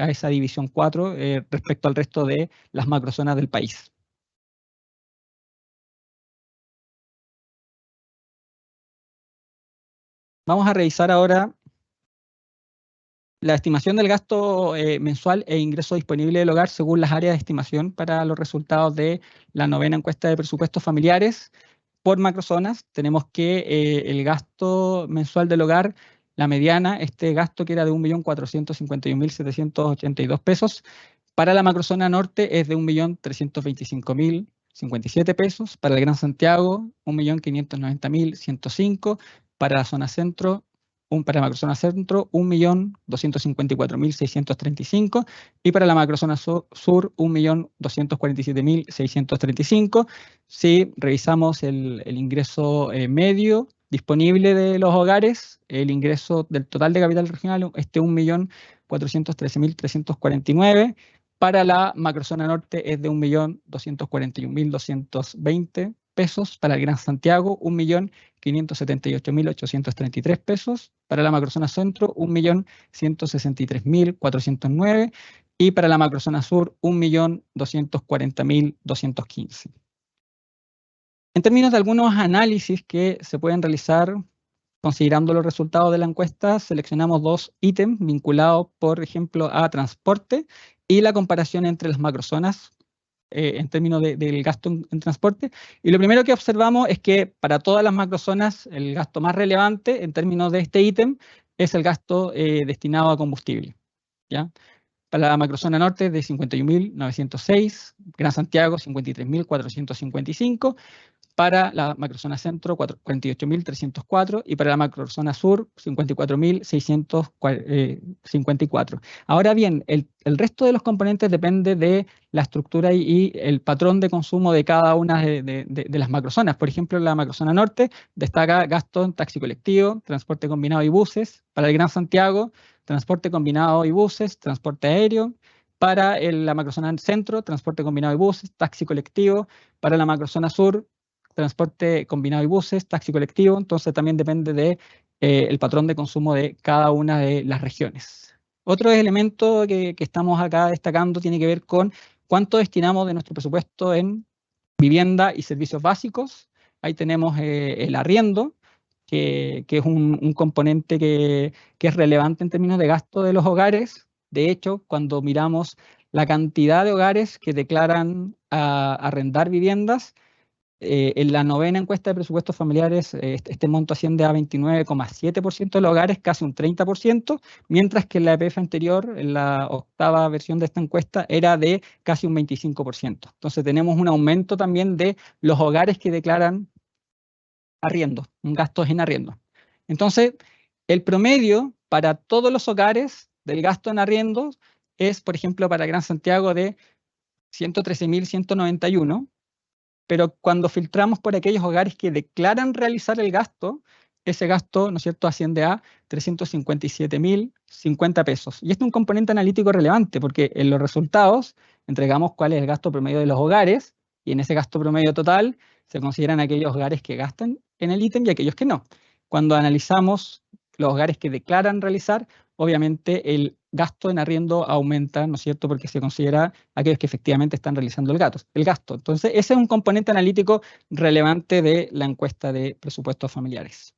esa división 4 respecto al resto de las macrozonas del país. Vamos a revisar ahora la estimación del gasto mensual e ingreso disponible del hogar según las áreas de estimación para los resultados de la novena encuesta de presupuestos familiares. Por macrozonas tenemos que el gasto mensual del hogar, la mediana, este gasto que era de 1.451.782 pesos, para la macrozona norte es de 1.325.057 pesos, para el Gran Santiago 1.590.105, para la zona centro para la macrozona centro, 1.254.635, y para la macrozona sur, 1.247.635. Si revisamos el ingreso medio disponible de los hogares, el ingreso del total de capital regional, 1.413.349. Para la macrozona norte es de 1.241.220 pesos. Para el Gran Santiago, 1.578.833 pesos. Para la macrozona centro, 1.163.409. Y para la macrozona sur, 1.240.215. En términos de algunos análisis que se pueden realizar considerando los resultados de la encuesta, seleccionamos 2 ítems vinculados, por ejemplo, a transporte y la comparación entre las macrozonas en términos del gasto en transporte. Y lo primero que observamos es que para todas las macrozonas el gasto más relevante en términos de este ítem es el gasto destinado a combustible, ¿ya? Para la macrozona norte de 51.906, Gran Santiago 53.455, para la macrozona centro 48.304 y para la macrozona sur 54.654. Ahora bien, el resto de los componentes depende de la estructura y el patrón de consumo de cada una de las macrozonas. Por ejemplo, en la macrozona norte destaca gasto en taxi colectivo, transporte combinado y buses. Para el Gran Santiago, transporte combinado y buses, transporte aéreo. Para la macrozona centro, transporte combinado y buses, taxi colectivo. Para la macrozona sur, transporte combinado y buses, taxi colectivo. Entonces también depende de el patrón de consumo de cada una de las regiones. Otro elemento que estamos acá destacando tiene que ver con cuánto destinamos de nuestro presupuesto en vivienda y servicios básicos. Ahí tenemos el arriendo, que es un componente que es relevante en términos de gasto de los hogares. De hecho, cuando miramos la cantidad de hogares que declaran arrendar viviendas, en la 9ª encuesta de presupuestos familiares, este monto asciende a 29,7% de los hogares, casi un 30%, mientras que en la EPF anterior, en la 8ª versión de esta encuesta, era de casi un 25%. Entonces tenemos un aumento también de los hogares que declaran arriendo, gastos en arriendo. Entonces, el promedio para todos los hogares del gasto en arriendo es, por ejemplo, para Gran Santiago de 113.191, pero cuando filtramos por aquellos hogares que declaran realizar el gasto, ese gasto, ¿no es cierto?, asciende a 357.050 pesos. Y este es un componente analítico relevante, porque en los resultados entregamos cuál es el gasto promedio de los hogares, y en ese gasto promedio total se consideran aquellos hogares que gastan en el ítem y aquellos que no. Cuando analizamos los hogares que declaran realizar, obviamente el gasto en arriendo aumenta, ¿no es cierto?, porque se considera aquellos que efectivamente están realizando el gasto. Entonces, ese es un componente analítico relevante de la encuesta de presupuestos familiares.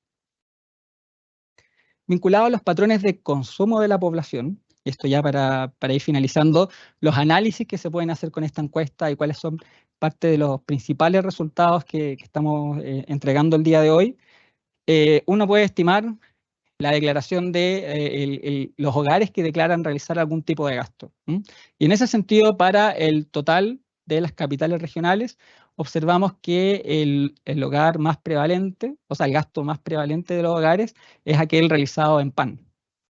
Vinculado a los patrones de consumo de la población, y esto ya para ir finalizando, los análisis que se pueden hacer con esta encuesta y cuáles son parte de los principales resultados que estamos entregando el día de hoy, uno puede estimar la declaración de los hogares que declaran realizar algún tipo de gasto. Y en ese sentido, para el total de las capitales regionales, observamos que el hogar más prevalente, o sea, el gasto más prevalente de los hogares es aquel realizado en pan,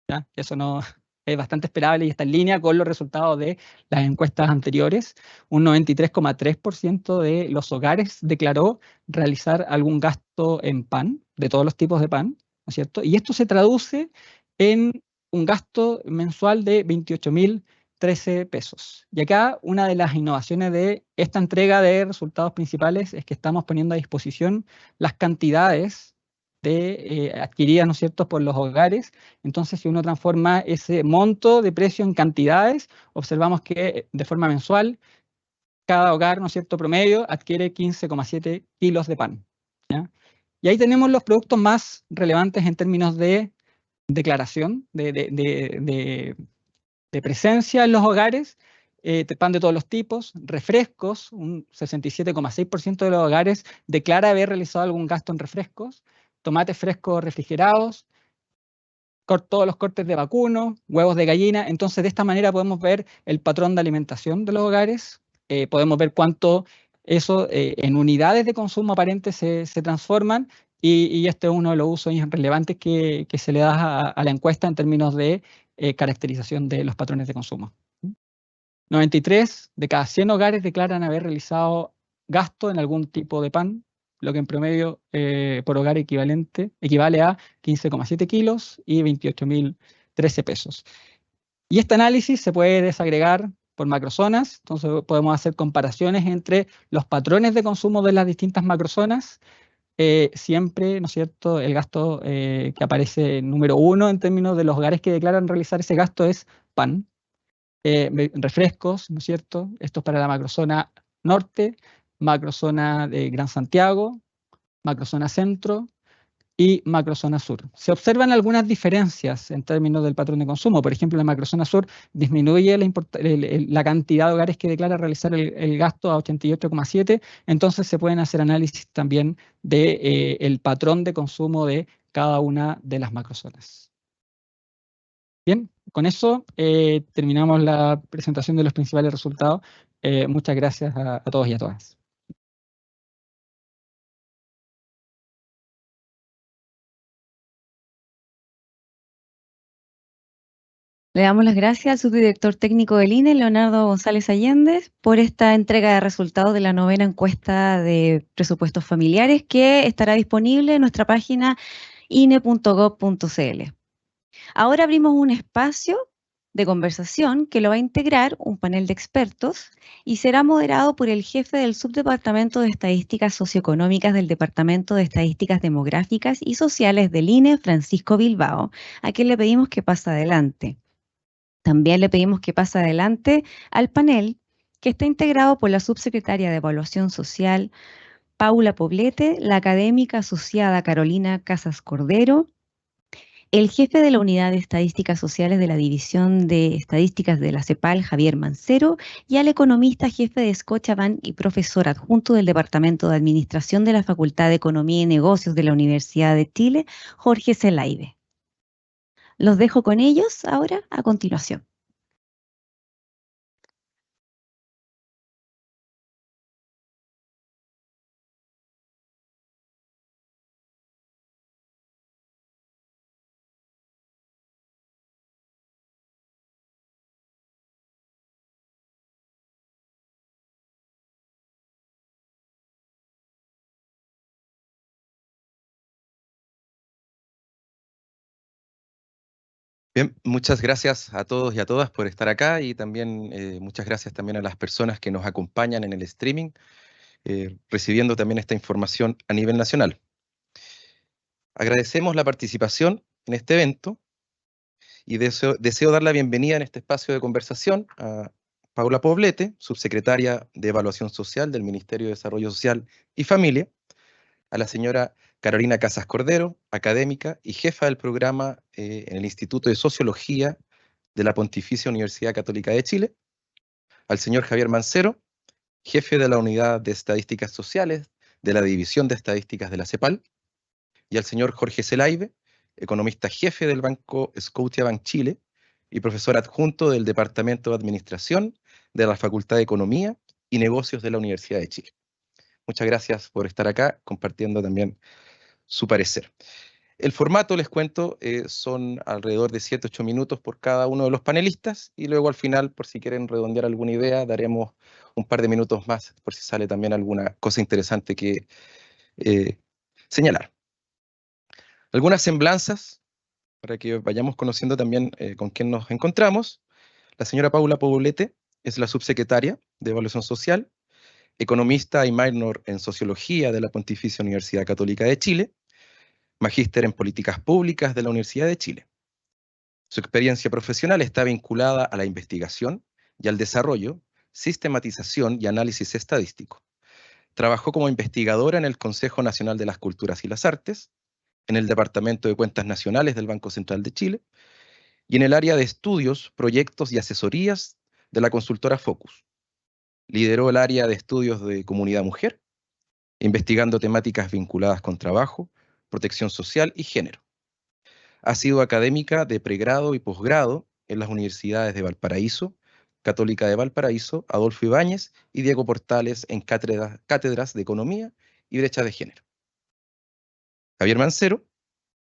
¿ya? Eso no es bastante esperable y está en línea con los resultados de las encuestas anteriores. Un 93,3% de los hogares declaró realizar algún gasto en pan, de todos los tipos de pan, ¿no es cierto? Y esto se traduce en un gasto mensual de 28.013 pesos. Y acá una de las innovaciones de esta entrega de resultados principales es que estamos poniendo a disposición las cantidades adquiridas, ¿no es cierto?, por los hogares. Entonces, si uno transforma ese monto de precio en cantidades, observamos que de forma mensual cada hogar, ¿no es cierto?, promedio adquiere 15,7 kilos de pan, ¿ya? Y ahí tenemos los productos más relevantes en términos de declaración, de presencia en los hogares, pan de todos los tipos, refrescos, un 67,6% de los hogares declara haber realizado algún gasto en refrescos, tomates frescos refrigerados, todos los cortes de vacuno, huevos de gallina. Entonces, de esta manera podemos ver el patrón de alimentación de los hogares, podemos ver cuánto eso en unidades de consumo aparente se transforman, y este es uno de los usos relevantes que se le da a la encuesta en términos de caracterización de los patrones de consumo. 93 de cada 100 hogares declaran haber realizado gasto en algún tipo de pan, lo que en promedio por hogar equivale a 15,7 kilos y 28.013 pesos. Y este análisis se puede desagregar por macrozonas, entonces podemos hacer comparaciones entre los patrones de consumo de las distintas macrozonas. Siempre, ¿no es cierto?, el gasto que aparece número 1 en términos de los hogares que declaran realizar ese gasto es pan. Refrescos, ¿no es cierto? Esto es para la macrozona norte, macrozona de Gran Santiago, macrozona centro y macrozona sur. Se observan algunas diferencias en términos del patrón de consumo. Por ejemplo, en la macrozona sur disminuye la cantidad de hogares que declara realizar el gasto a 88,7, entonces se pueden hacer análisis también del patrón de consumo de cada una de las macrozonas. Bien, con eso terminamos la presentación de los principales resultados. Muchas gracias a todos y a todas. Le damos las gracias al subdirector técnico del INE, Leonardo González Allende, por esta entrega de resultados de la 9ª encuesta de presupuestos familiares que estará disponible en nuestra página ine.gov.cl. Ahora abrimos un espacio de conversación que lo va a integrar un panel de expertos y será moderado por el jefe del Subdepartamento de Estadísticas Socioeconómicas del Departamento de Estadísticas Demográficas y Sociales del INE, Francisco Bilbao, a quien le pedimos que pase adelante. También le pedimos que pase adelante al panel que está integrado por la subsecretaria de Evaluación Social, Paula Poblete, la académica asociada Carolina Casas Cordero, el jefe de la Unidad de Estadísticas Sociales de la División de Estadísticas de la CEPAL, Javier Mancero, y al economista jefe de Scotiabank y profesor adjunto del Departamento de Administración de la Facultad de Economía y Negocios de la Universidad de Chile, Jorge Zelaibe. Los dejo con ellos ahora a continuación. Bien, muchas gracias a todos y a todas por estar acá y también muchas gracias también a las personas que nos acompañan en el streaming, recibiendo también esta información a nivel nacional. Agradecemos la participación en este evento y deseo dar la bienvenida en este espacio de conversación a Paula Poblete, subsecretaria de Evaluación Social del Ministerio de Desarrollo Social y Familia, a la señora Carolina Casas Cordero, académica y jefa del programa en el Instituto de Sociología de la Pontificia Universidad Católica de Chile, al señor Javier Mancero, jefe de la Unidad de Estadísticas Sociales de la División de Estadísticas de la CEPAL, y al señor Jorge Zelaibe, economista jefe del Banco Scotiabank Chile y profesor adjunto del Departamento de Administración de la Facultad de Economía y Negocios de la Universidad de Chile. Muchas gracias por estar acá compartiendo también su parecer. El formato, les cuento, son alrededor de 7-8 minutos por cada uno de los panelistas y luego al final, por si quieren redondear alguna idea, daremos un par de minutos más por si sale también alguna cosa interesante que señalar. Algunas semblanzas para que vayamos conociendo también con quién nos encontramos. La señora Paula Poblete es la subsecretaria de Evaluación Social, economista y minor en Sociología de la Pontificia Universidad Católica de Chile, magíster en Políticas Públicas de la Universidad de Chile. Su experiencia profesional está vinculada a la investigación y al desarrollo, sistematización y análisis estadístico. Trabajó como investigadora en el Consejo Nacional de las Culturas y las Artes, en el Departamento de Cuentas Nacionales del Banco Central de Chile y en el área de estudios, proyectos y asesorías de la consultora Focus. Lideró el área de estudios de comunidad mujer, investigando temáticas vinculadas con trabajo, protección social y género. Ha sido académica de pregrado y posgrado en las universidades de Valparaíso, Católica de Valparaíso, Adolfo Ibáñez y Diego Portales en cátedras de Economía y Brecha de Género. Javier Mancero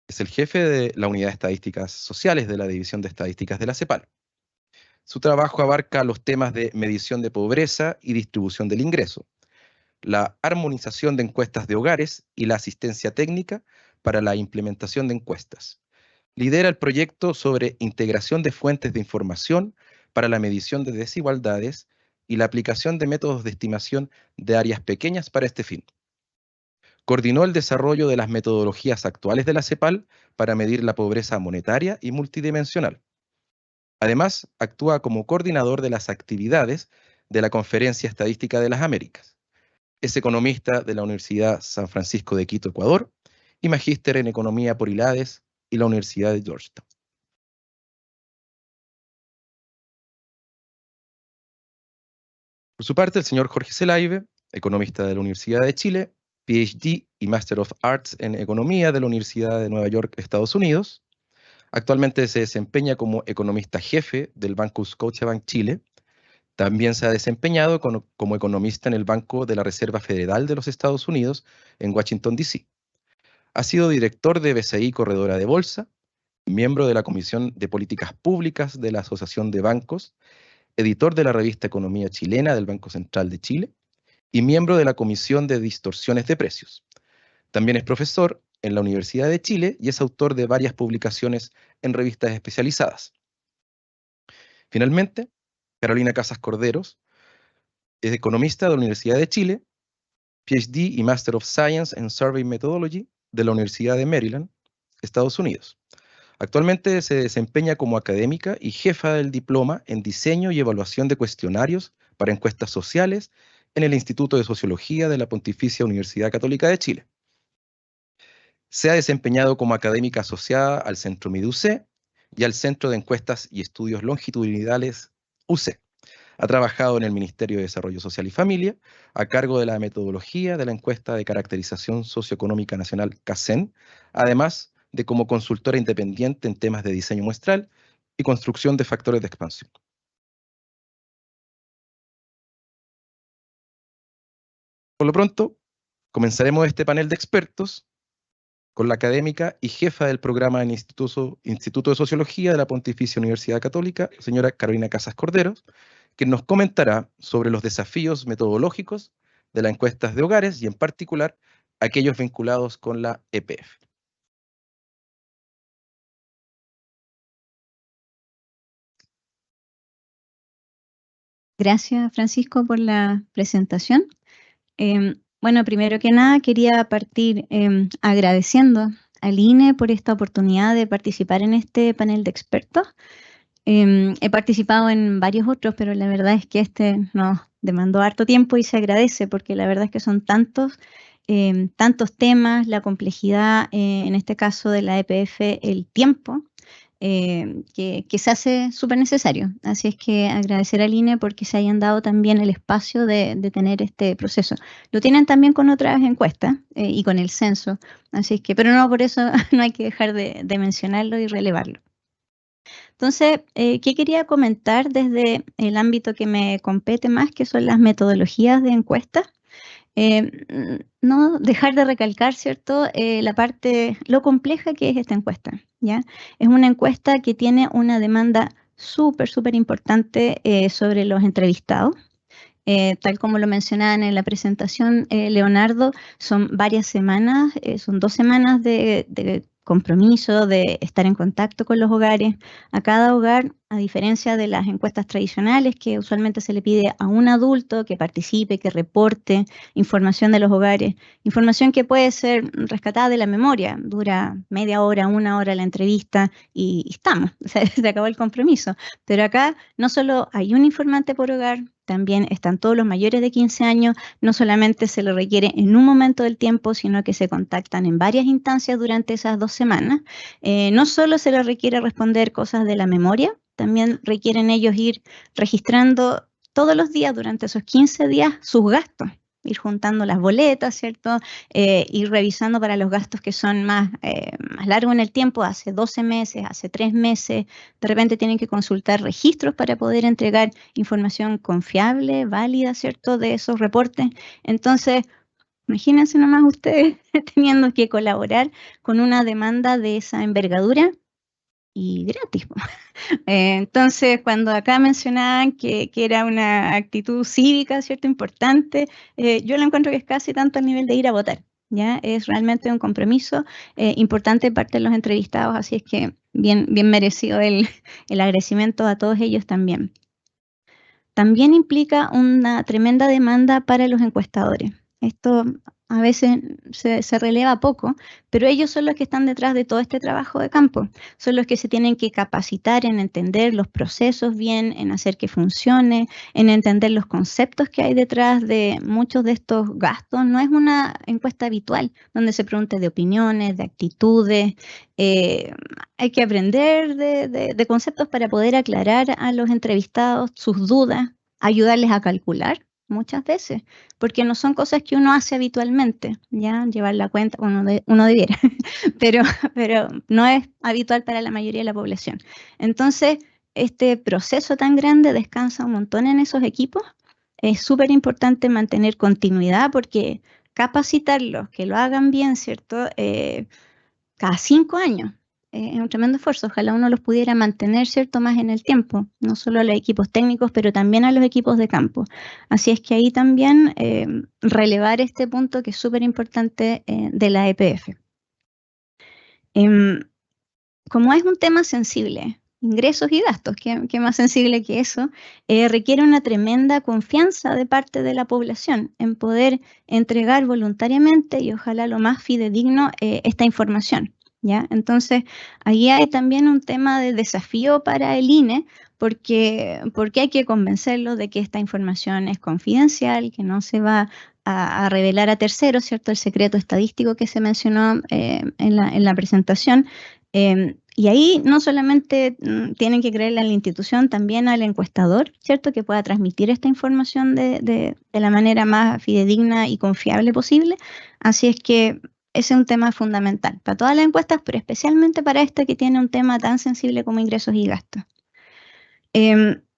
es el jefe de la Unidad de Estadísticas Sociales de la División de Estadísticas de la CEPAL. Su trabajo abarca los temas de medición de pobreza y distribución del ingreso, la armonización de encuestas de hogares y la asistencia técnica para la implementación de encuestas. Lidera el proyecto sobre integración de fuentes de información para la medición de desigualdades y la aplicación de métodos de estimación de áreas pequeñas para este fin. Coordinó el desarrollo de las metodologías actuales de la CEPAL para medir la pobreza monetaria y multidimensional. Además, actúa como coordinador de las actividades de la Conferencia Estadística de las Américas. Es economista de la Universidad San Francisco de Quito, Ecuador, y magíster en Economía por ILADES y la Universidad de Georgetown. Por su parte, el señor Jorge Zelaibe, economista de la Universidad de Chile, PhD y Master of Arts en Economía de la Universidad de Nueva York, Estados Unidos. Actualmente se desempeña como economista jefe del Banco Scotiabank Chile. También se ha desempeñado como economista en el Banco de la Reserva Federal de los Estados Unidos en Washington, D.C. Ha sido director de BCI Corredora de Bolsa, miembro de la Comisión de Políticas Públicas de la Asociación de Bancos, editor de la revista Economía Chilena del Banco Central de Chile y miembro de la Comisión de Distorsiones de Precios. También es profesor en la Universidad de Chile y es autor de varias publicaciones en revistas especializadas. Finalmente, Carolina Casas Corderos es economista de la Universidad de Chile, PhD y Master of Science en Survey Methodology de la Universidad de Maryland, Estados Unidos. Actualmente se desempeña como académica y jefa del diploma en diseño y evaluación de cuestionarios para encuestas sociales en el Instituto de Sociología de la Pontificia Universidad Católica de Chile. Se ha desempeñado como académica asociada al Centro MIDUC y al Centro de Encuestas y Estudios Longitudinales UC. Ha trabajado en el Ministerio de Desarrollo Social y Familia, a cargo de la metodología de la encuesta de caracterización socioeconómica nacional CACEN, además de como consultora independiente en temas de diseño muestral y construcción de factores de expansión. Por lo pronto, comenzaremos este panel de expertos con la académica y jefa del programa del Instituto de Sociología de la Pontificia Universidad Católica, señora Carolina Casas Corderos, que nos comentará sobre los desafíos metodológicos de las encuestas de hogares y en particular aquellos vinculados con la EPF. Gracias, Francisco, por la presentación. Bueno, primero que nada quería partir agradeciendo al INE por esta oportunidad de participar en este panel de expertos. He participado en varios otros, pero la verdad es que este nos demandó harto tiempo y se agradece porque la verdad es que son tantos temas, la complejidad, en este caso de la EPF, el tiempo, que se hace súper necesario. Así es que agradecer al INE porque se hayan dado también el espacio de tener este proceso. Lo tienen también con otras encuestas y con el censo, así es que, pero no por eso no hay que dejar de mencionarlo y relevarlo. Entonces, ¿qué quería comentar desde el ámbito que me compete más, que son las metodologías de encuestas? No dejar de recalcar, ¿cierto?, la parte, lo compleja que es esta encuesta, ¿ya? Es una encuesta que tiene una demanda súper importante sobre los entrevistados. Tal como lo mencionaban en la presentación, Leonardo, son varias semanas, son 2 semanas de compromiso, de estar en contacto con los hogares. A cada hogar, a diferencia de las encuestas tradicionales, que usualmente se le pide a un adulto que participe, que reporte información de los hogares, información que puede ser rescatada de la memoria, dura media hora, 1 hora la entrevista y estamos, se acabó el compromiso. Pero acá no solo hay un informante por hogar, también están todos los mayores de 15 años, no solamente se le requiere en un momento del tiempo, sino que se contactan en varias instancias durante esas 2 semanas. No solo se les requiere responder cosas de la memoria, también requieren ellos ir registrando todos los días durante esos 15 días sus gastos, ir juntando las boletas, ¿cierto? Ir revisando para los gastos que son más largos en el tiempo, hace 12 meses, hace 3 meses. De repente tienen que consultar registros para poder entregar información confiable, válida, ¿cierto?, de esos reportes. Entonces, Imagínense nomás ustedes teniendo que colaborar con una demanda de esa envergadura y gratis. Entonces, cuando acá mencionaban que era una actitud cívica, ¿cierto?, importante, yo lo encuentro que es casi tanto al nivel de ir a votar, ¿ya? Es realmente un compromiso importante de parte de los entrevistados, así es que bien merecido el agradecimiento a todos ellos también. También implica una tremenda demanda para los encuestadores. Esto a veces se releva poco, pero ellos son los que están detrás de todo este trabajo de campo. Son los que se tienen que capacitar en entender los procesos bien, en hacer que funcione, en entender los conceptos que hay detrás de muchos de estos gastos. No es una encuesta habitual donde se pregunte de opiniones, de actitudes. Hay que aprender de conceptos para poder aclarar a los entrevistados sus dudas, ayudarles a calcular muchas veces, porque no son cosas que uno hace habitualmente, ya llevar la cuenta, uno debiera, pero no es habitual para la mayoría de la población. Entonces, este proceso tan grande descansa un montón en esos equipos. Es súper importante mantener continuidad porque capacitarlos, que lo hagan bien, ¿cierto? Cada 5 años. Es un tremendo esfuerzo. Ojalá uno los pudiera mantener, ¿cierto?, más en el tiempo, no solo a los equipos técnicos, pero también a los equipos de campo. Así es que ahí también relevar este punto que es súper importante de la EPF. Como es un tema sensible, ingresos y gastos, ¿qué más sensible que eso? Requiere una tremenda confianza de parte de la población en poder entregar voluntariamente y ojalá lo más fidedigno esta información, ¿ya? Entonces, ahí hay también un tema de desafío para el INE porque hay que convencerlo de que esta información es confidencial, que no se va a revelar a terceros, ¿cierto? El secreto estadístico que se mencionó en la presentación. Y ahí no solamente tienen que creerle a la institución, también al encuestador, ¿cierto?, que pueda transmitir esta información de la manera más fidedigna y confiable posible. Así es que ese es un tema fundamental para todas las encuestas, pero especialmente para esta que tiene un tema tan sensible como ingresos y gastos.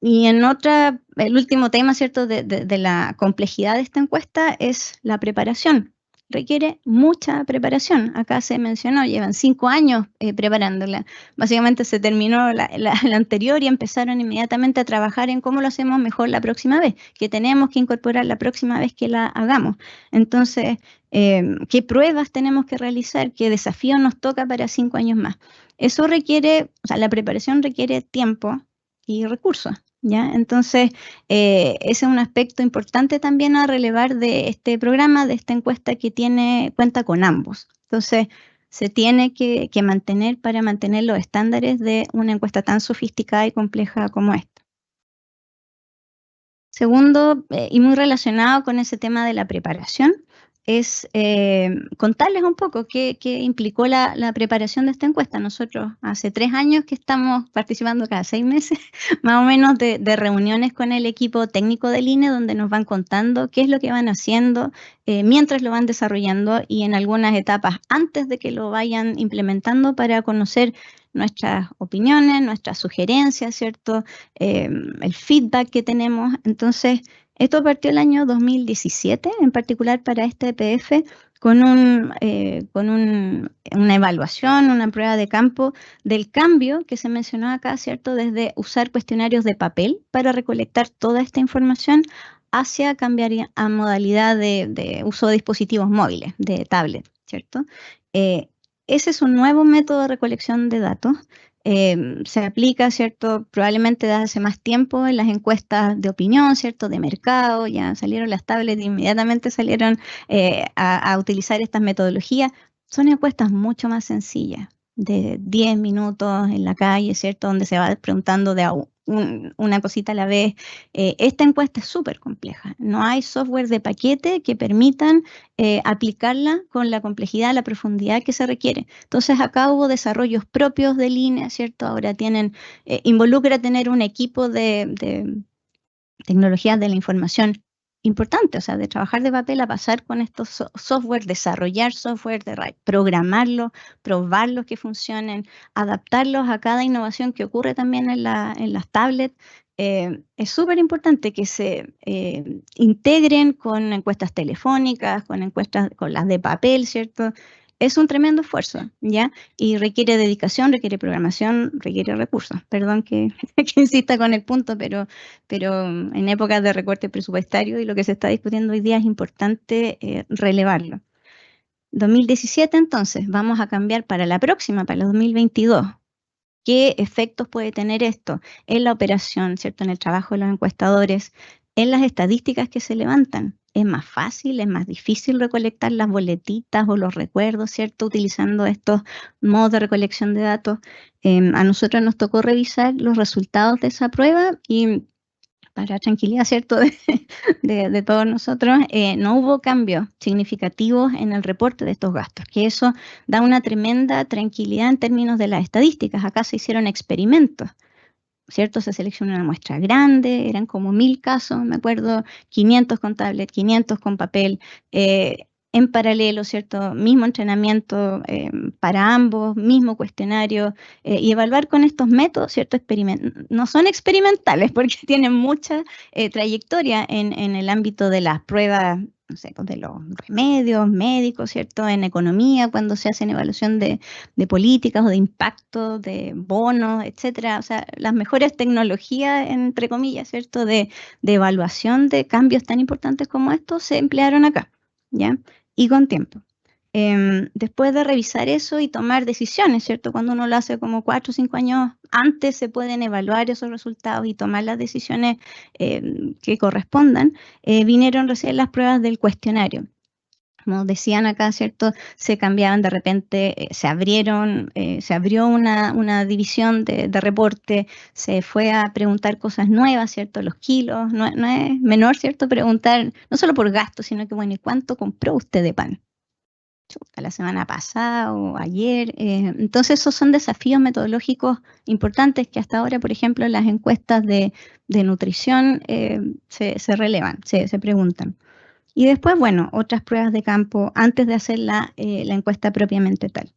Y el último tema, ¿cierto?, de la complejidad de esta encuesta es la preparación. Requiere mucha preparación. Acá se mencionó, llevan 5 años preparándola. Básicamente se terminó la anterior y empezaron inmediatamente a trabajar en cómo lo hacemos mejor la próxima vez, que tenemos que incorporar la próxima vez que la hagamos. Entonces, ¿qué pruebas tenemos que realizar? ¿Qué desafío nos toca para 5 años más? Eso requiere, o sea, la preparación requiere tiempo y recursos, ¿ya? Entonces, ese es un aspecto importante también a relevar de este programa, de esta encuesta que cuenta con ambos. Entonces, se tiene que mantener para mantener los estándares de una encuesta tan sofisticada y compleja como esta. Segundo, y muy relacionado con ese tema de la preparación, es contarles un poco qué implicó la preparación de esta encuesta. Nosotros hace 3 años que estamos participando cada 6 meses, más o menos, de reuniones con el equipo técnico del INE, donde nos van contando qué es lo que van haciendo mientras lo van desarrollando y en algunas etapas antes de que lo vayan implementando para conocer nuestras opiniones, nuestras sugerencias, ¿cierto? El feedback que tenemos. Entonces, esto partió el año 2017, en particular para este EPF, con una evaluación, una prueba de campo del cambio que se mencionó acá, ¿cierto? Desde usar cuestionarios de papel para recolectar toda esta información hacia cambiar a modalidad de uso de dispositivos móviles, de tablet, ¿cierto? Ese es un nuevo método de recolección de datos. Se aplica, ¿cierto?, probablemente desde hace más tiempo en las encuestas de opinión, ¿cierto?, de mercado. Ya salieron las tablets, inmediatamente salieron a utilizar estas metodologías. Son encuestas mucho más sencillas, de 10 minutos en la calle, ¿cierto?, donde se va preguntando de una cosita a la vez. Esta encuesta es súper compleja. No hay software de paquete que permitan aplicarla con la complejidad, la profundidad que se requiere. Entonces, acá hubo desarrollos propios de línea, ¿cierto? Ahora involucra tener un equipo de tecnologías de la información importante, o sea, de trabajar de papel a pasar con estos software, desarrollar software, programarlos, probarlos que funcionen, adaptarlos a cada innovación que ocurre también en las tablets. es súper importante que se integren con encuestas telefónicas, con las de papel, ¿cierto? Es un tremendo esfuerzo, ¿ya? Y requiere dedicación, requiere programación, requiere recursos. Perdón que insista con el punto, pero en épocas de recorte presupuestario y lo que se está discutiendo hoy día es importante relevarlo. 2017, entonces, vamos a cambiar para la próxima, para el 2022. ¿Qué efectos puede tener esto en la operación, ¿cierto? En el trabajo de los encuestadores, en las estadísticas que se levantan? Es más fácil, es más difícil recolectar las boletitas o los recuerdos, ¿cierto? Utilizando estos modos de recolección de datos. A nosotros nos tocó revisar los resultados de esa prueba y para tranquilidad, ¿cierto?, de todos nosotros, no hubo cambios significativos en el reporte de estos gastos, que eso da una tremenda tranquilidad en términos de las estadísticas. Acá se hicieron experimentos, ¿cierto? Se seleccionó una muestra grande, eran como 1000 casos, me acuerdo, 500 con tablet, 500 con papel, en paralelo, ¿cierto? Mismo entrenamiento para ambos, mismo cuestionario, y evaluar con estos métodos, ¿cierto? No son experimentales porque tienen mucha trayectoria en el ámbito de las pruebas, no sé, pues de los remedios médicos, ¿cierto? En economía, cuando se hacen evaluación de políticas o de impacto, de bonos, etcétera. O sea, las mejores tecnologías, entre comillas, ¿cierto? De evaluación de cambios tan importantes como estos se emplearon acá, ¿ya? Y con tiempo. Después de revisar eso y tomar decisiones, ¿cierto? Cuando uno lo hace como 4 o 5 años antes, se pueden evaluar esos resultados y tomar las decisiones que correspondan. Vinieron recién las pruebas del cuestionario. Como decían acá, ¿cierto? Se cambiaban de repente, se abrió una división de reporte, se fue a preguntar cosas nuevas, ¿cierto? Los kilos, no es menor, ¿cierto? Preguntar, no solo por gasto, sino que, bueno, ¿y cuánto compró usted de pan? La semana pasada o ayer. Entonces esos son desafíos metodológicos importantes que hasta ahora, por ejemplo, las encuestas de nutrición se relevan, se preguntan. Y después, bueno, otras pruebas de campo antes de hacer la encuesta propiamente tal.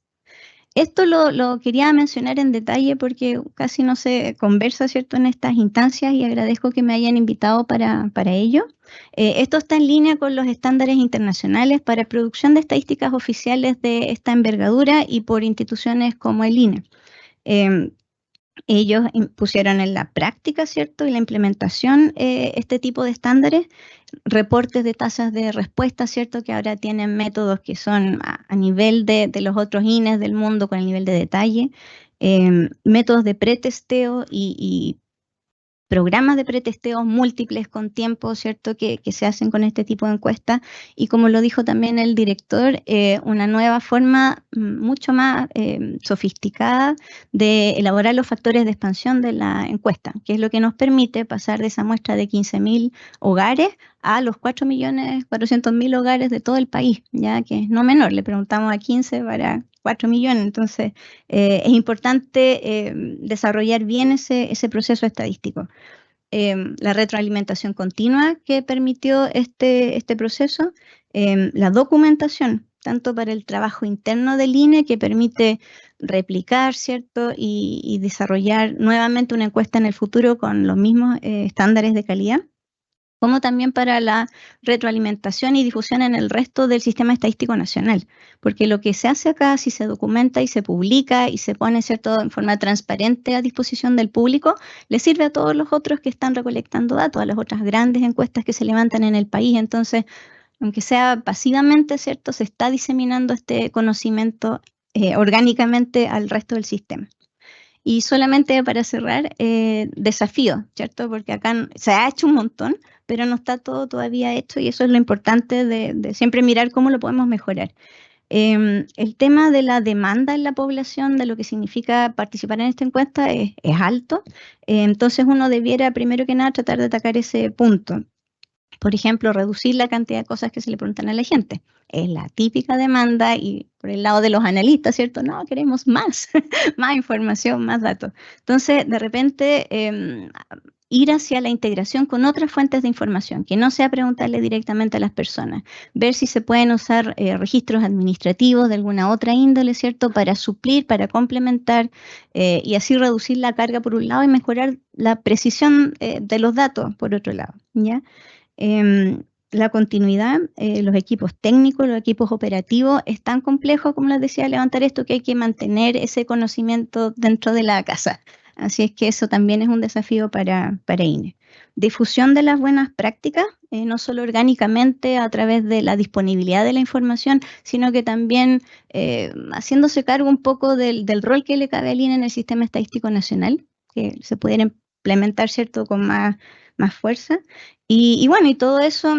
Esto lo quería mencionar en detalle porque casi no se conversa, ¿cierto?, en estas instancias y agradezco que me hayan invitado para ello. Esto está en línea con los estándares internacionales para producción de estadísticas oficiales de esta envergadura y por instituciones como el INE. Ellos pusieron en la práctica, ¿cierto?, y la implementación este tipo de estándares, reportes de tasas de respuesta, ¿cierto?, que ahora tienen métodos que son a nivel de los otros INES del mundo con el nivel de detalle, métodos de pretesteo y programas de pretesteo múltiples con tiempo, ¿cierto?, que se hacen con este tipo de encuestas. Y como lo dijo también el director, una nueva forma mucho más sofisticada de elaborar los factores de expansión de la encuesta, que es lo que nos permite pasar de esa muestra de 15.000 hogares a los 4.400.000 hogares de todo el país, ya que es no menor. Le preguntamos a 15 para 4 millones, entonces es importante desarrollar bien ese proceso estadístico. La retroalimentación continua que permitió este proceso, la documentación, tanto para el trabajo interno del INE, que permite replicar, ¿cierto?, y desarrollar nuevamente una encuesta en el futuro con los mismos estándares de calidad, como también para la retroalimentación y difusión en el resto del sistema estadístico nacional, porque lo que se hace acá, si se documenta y se publica y se pone, ¿cierto?, en forma transparente a disposición del público, le sirve a todos los otros que están recolectando datos, a las otras grandes encuestas que se levantan en el país. Entonces, aunque sea pasivamente, ¿cierto?, se está diseminando este conocimiento orgánicamente al resto del sistema. Y solamente para cerrar, desafío, ¿cierto? Porque acá se ha hecho un montón, pero no está todo todavía hecho y eso es lo importante de siempre mirar cómo lo podemos mejorar. El tema de la demanda en la población, de lo que significa participar en esta encuesta, es alto. Entonces uno debiera, primero que nada, tratar de atacar ese punto. Por ejemplo, reducir la cantidad de cosas que se le preguntan a la gente. Es la típica demanda y por el lado de los analistas, ¿cierto? No, queremos más, más información, más datos. Entonces, de repente, ir hacia la integración con otras fuentes de información, que no sea preguntarle directamente a las personas, ver si se pueden usar registros administrativos de alguna otra índole, ¿cierto?, para suplir, para complementar y así reducir la carga por un lado y mejorar la precisión de los datos por otro lado, ¿ya? La continuidad, los equipos técnicos, los equipos operativos, es tan complejo, como les decía, levantar esto, que hay que mantener ese conocimiento dentro de la casa. Así es que eso también es un desafío para INE. Difusión de las buenas prácticas, no solo orgánicamente a través de la disponibilidad de la información, sino que también haciéndose cargo un poco del rol que le cabe al INE en el Sistema Estadístico Nacional, que se pudiera implementar, ¿cierto?, con más fuerza. Y bueno, y todo eso,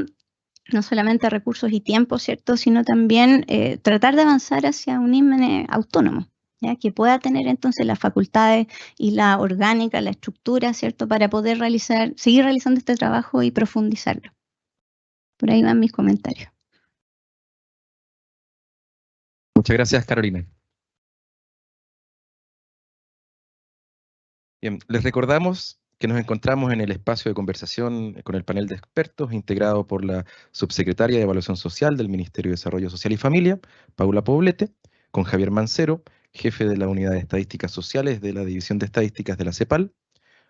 no solamente recursos y tiempo, ¿cierto?, sino también tratar de avanzar hacia un INE autónomo, ¿ya?, que pueda tener entonces las facultades y la orgánica, la estructura, ¿cierto?, para poder seguir realizando este trabajo y profundizarlo. Por ahí van mis comentarios. Muchas gracias, Carolina. Bien, les recordamos que nos encontramos en el espacio de conversación con el panel de expertos integrado por la subsecretaria de Evaluación Social del Ministerio de Desarrollo Social y Familia, Paula Poblete, con Javier Mancero, jefe de la Unidad de Estadísticas Sociales de la División de Estadísticas de la CEPAL,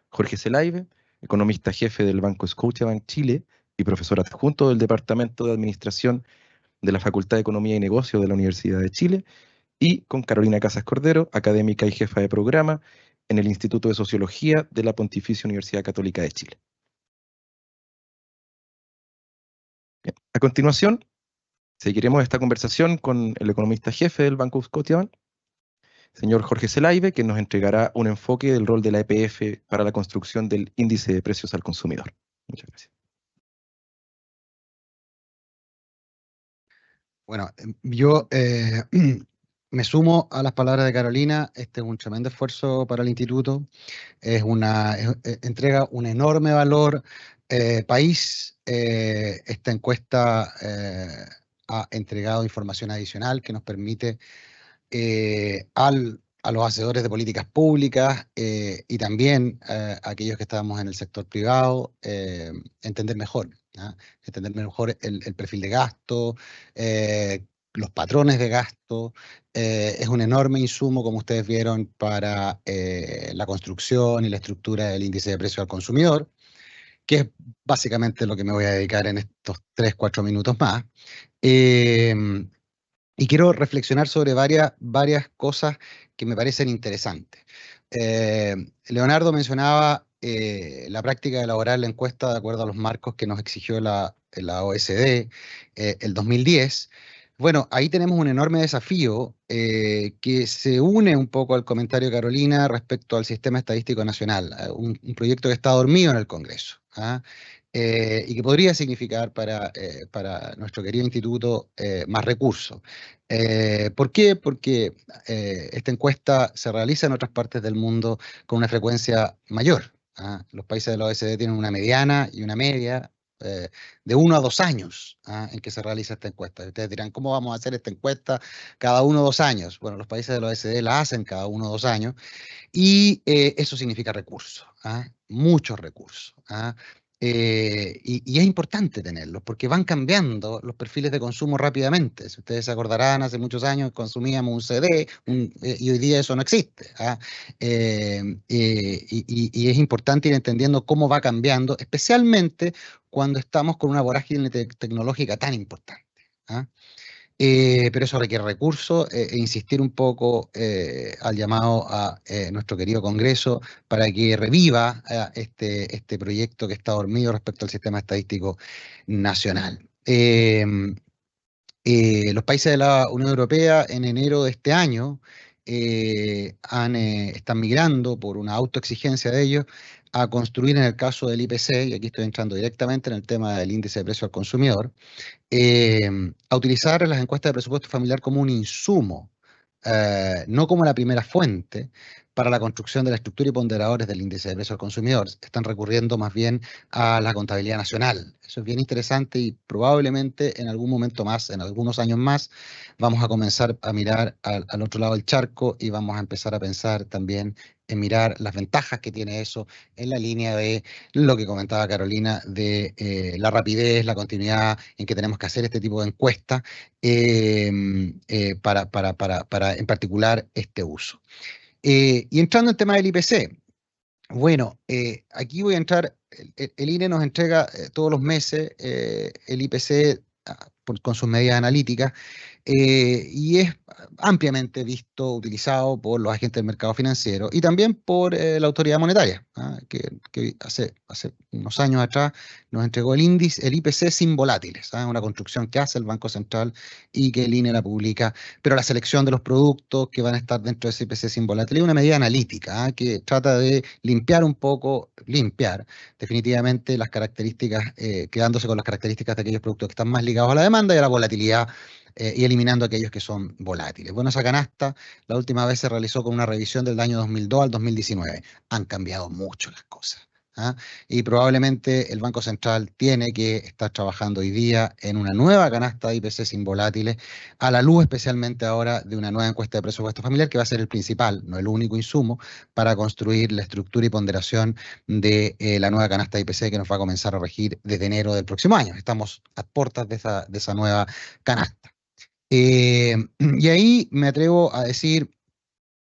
Jorge Zelaibe, economista jefe del Banco Scotiabank Chile y profesor adjunto del Departamento de Administración de la Facultad de Economía y Negocio de la Universidad de Chile, y con Carolina Casas Cordero, académica y jefa de programa en el Instituto de Sociología de la Pontificia Universidad Católica de Chile. Bien, a continuación, seguiremos esta conversación con el economista jefe del Banco Scotiabank, señor Jorge Zelaibe, que nos entregará un enfoque del rol de la EPF para la construcción del índice de precios al consumidor. Muchas gracias. Bueno, yo me sumo a las palabras de Carolina. Este es un tremendo esfuerzo para el instituto. Entrega un enorme valor país. Esta encuesta ha entregado información adicional que nos permite a los hacedores de políticas públicas y también a aquellos que estamos en el sector privado entender mejor. Entender mejor el perfil de gasto, los patrones de gasto. Es un enorme insumo, como ustedes vieron, para la construcción y la estructura del índice de precio al consumidor, que es básicamente lo que me voy a dedicar en estos 3-4 minutos más. Y quiero reflexionar sobre varias cosas que me parecen interesantes. Leonardo mencionaba la práctica de elaborar la encuesta de acuerdo a los marcos que nos exigió la OECD el 2010. Bueno, ahí tenemos un enorme desafío que se une un poco al comentario de Carolina respecto al Sistema Estadístico Nacional, un proyecto que está dormido en el Congreso, y que podría significar para nuestro querido instituto más recursos. ¿Por qué? Porque esta encuesta se realiza en otras partes del mundo con una frecuencia mayor. Los países de la OECD tienen una mediana y una media de 1 a 2 años en que se realiza esta encuesta. Ustedes dirán, ¿cómo vamos a hacer esta encuesta cada 1 o 2 años? Bueno, los países de la OECD la hacen cada 1 o 2 años y eso significa recursos, muchos recursos. Y es importante tenerlos porque van cambiando los perfiles de consumo rápidamente. Si ustedes se acordarán, hace muchos años consumíamos un CD y hoy día eso no existe. Y es importante ir entendiendo cómo va cambiando, especialmente cuando estamos con una vorágine tecnológica tan importante. Pero eso requiere recursos e insistir un poco al llamado a nuestro querido Congreso para que reviva este proyecto que está dormido respecto al Sistema Estadístico Nacional. Los países de la Unión Europea en enero de este año están migrando por una autoexigencia de ellos a construir, en el caso del IPC, y aquí estoy entrando directamente en el tema del índice de precio al consumidor, a utilizar las encuestas de presupuesto familiar como un insumo, no como la primera fuente, para la construcción de la estructura y ponderadores del índice de precios al consumidor. Están recurriendo más bien a la contabilidad nacional. Eso es bien interesante y probablemente en algún momento más, en algunos años más, vamos a comenzar a mirar al otro lado del charco y vamos a empezar a pensar también en mirar las ventajas que tiene eso en la línea de lo que comentaba Carolina, de la rapidez, la continuidad en que tenemos que hacer este tipo de encuestas para en particular este uso. Y entrando en el tema del IPC, bueno, aquí voy a entrar, el INE nos entrega todos los meses el IPC con sus medidas analíticas y es ampliamente visto, utilizado por los agentes del mercado financiero y también por la autoridad monetaria, que hace unos años atrás nos entregó el índice, el IPC sin volátiles, una construcción que hace el Banco Central y que el INE la publica, pero la selección de los productos que van a estar dentro de ese IPC sin volátiles es una medida analítica que trata de limpiar definitivamente las características, quedándose con las características de aquellos productos que están más ligados a la demanda y a la volatilidad y eliminando aquellos que son volátiles. Bueno, esa canasta la última vez se realizó con una revisión del año 2002 al 2019. Han cambiado mucho las cosas. Y probablemente el Banco Central tiene que estar trabajando hoy día en una nueva canasta de IPC sin volátiles, a la luz especialmente ahora de una nueva encuesta de presupuesto familiar que va a ser el principal, no el único insumo, para construir la estructura y ponderación de la nueva canasta de IPC que nos va a comenzar a regir desde enero del próximo año. Estamos a puertas de esa nueva canasta. Y ahí me atrevo a decir,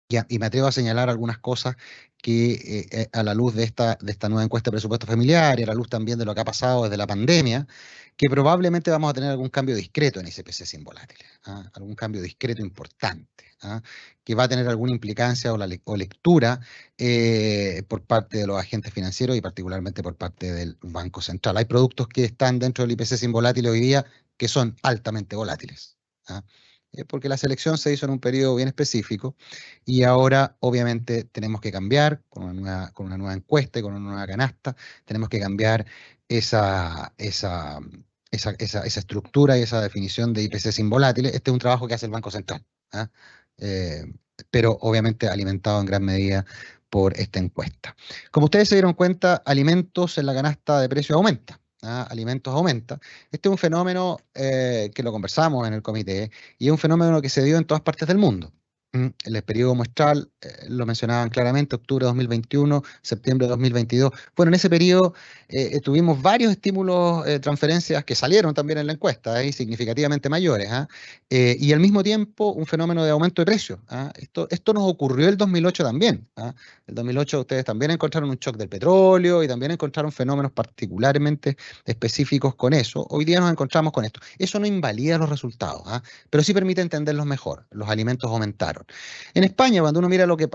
y me atrevo a señalar algunas cosas que a la luz de esta nueva encuesta de presupuesto familiar y a la luz también de lo que ha pasado desde la pandemia, que probablemente vamos a tener algún cambio discreto en ese IPC sin volátiles, algún cambio discreto importante, que va a tener alguna implicancia o lectura por parte de los agentes financieros y particularmente por parte del Banco Central. Hay productos que están dentro del IPC sin volátiles hoy día que son altamente volátiles. Porque la selección se hizo en un periodo bien específico y ahora obviamente tenemos que cambiar con una nueva encuesta y con una nueva canasta, tenemos que cambiar esa estructura y esa definición de IPC sin volátiles. Este es un trabajo que hace el Banco Central, pero obviamente alimentado en gran medida por esta encuesta. Como ustedes se dieron cuenta, alimentos en la canasta de precios aumenta. Alimentos aumenta. Este es un fenómeno que lo conversamos en el comité y es un fenómeno que se dio en todas partes del mundo. El periodo muestral, lo mencionaban claramente, octubre de 2021, septiembre de 2022. Bueno, en ese periodo tuvimos varios estímulos, transferencias que salieron también en la encuesta, significativamente mayores. Y al mismo tiempo un fenómeno de aumento de precios. Esto nos ocurrió el 2008 también. El 2008 ustedes también encontraron un shock del petróleo y también encontraron fenómenos particularmente específicos con eso. Hoy día nos encontramos con esto. Eso no invalida los resultados, pero sí permite entenderlos mejor. Los alimentos aumentaron. En España, cuando uno mira lo que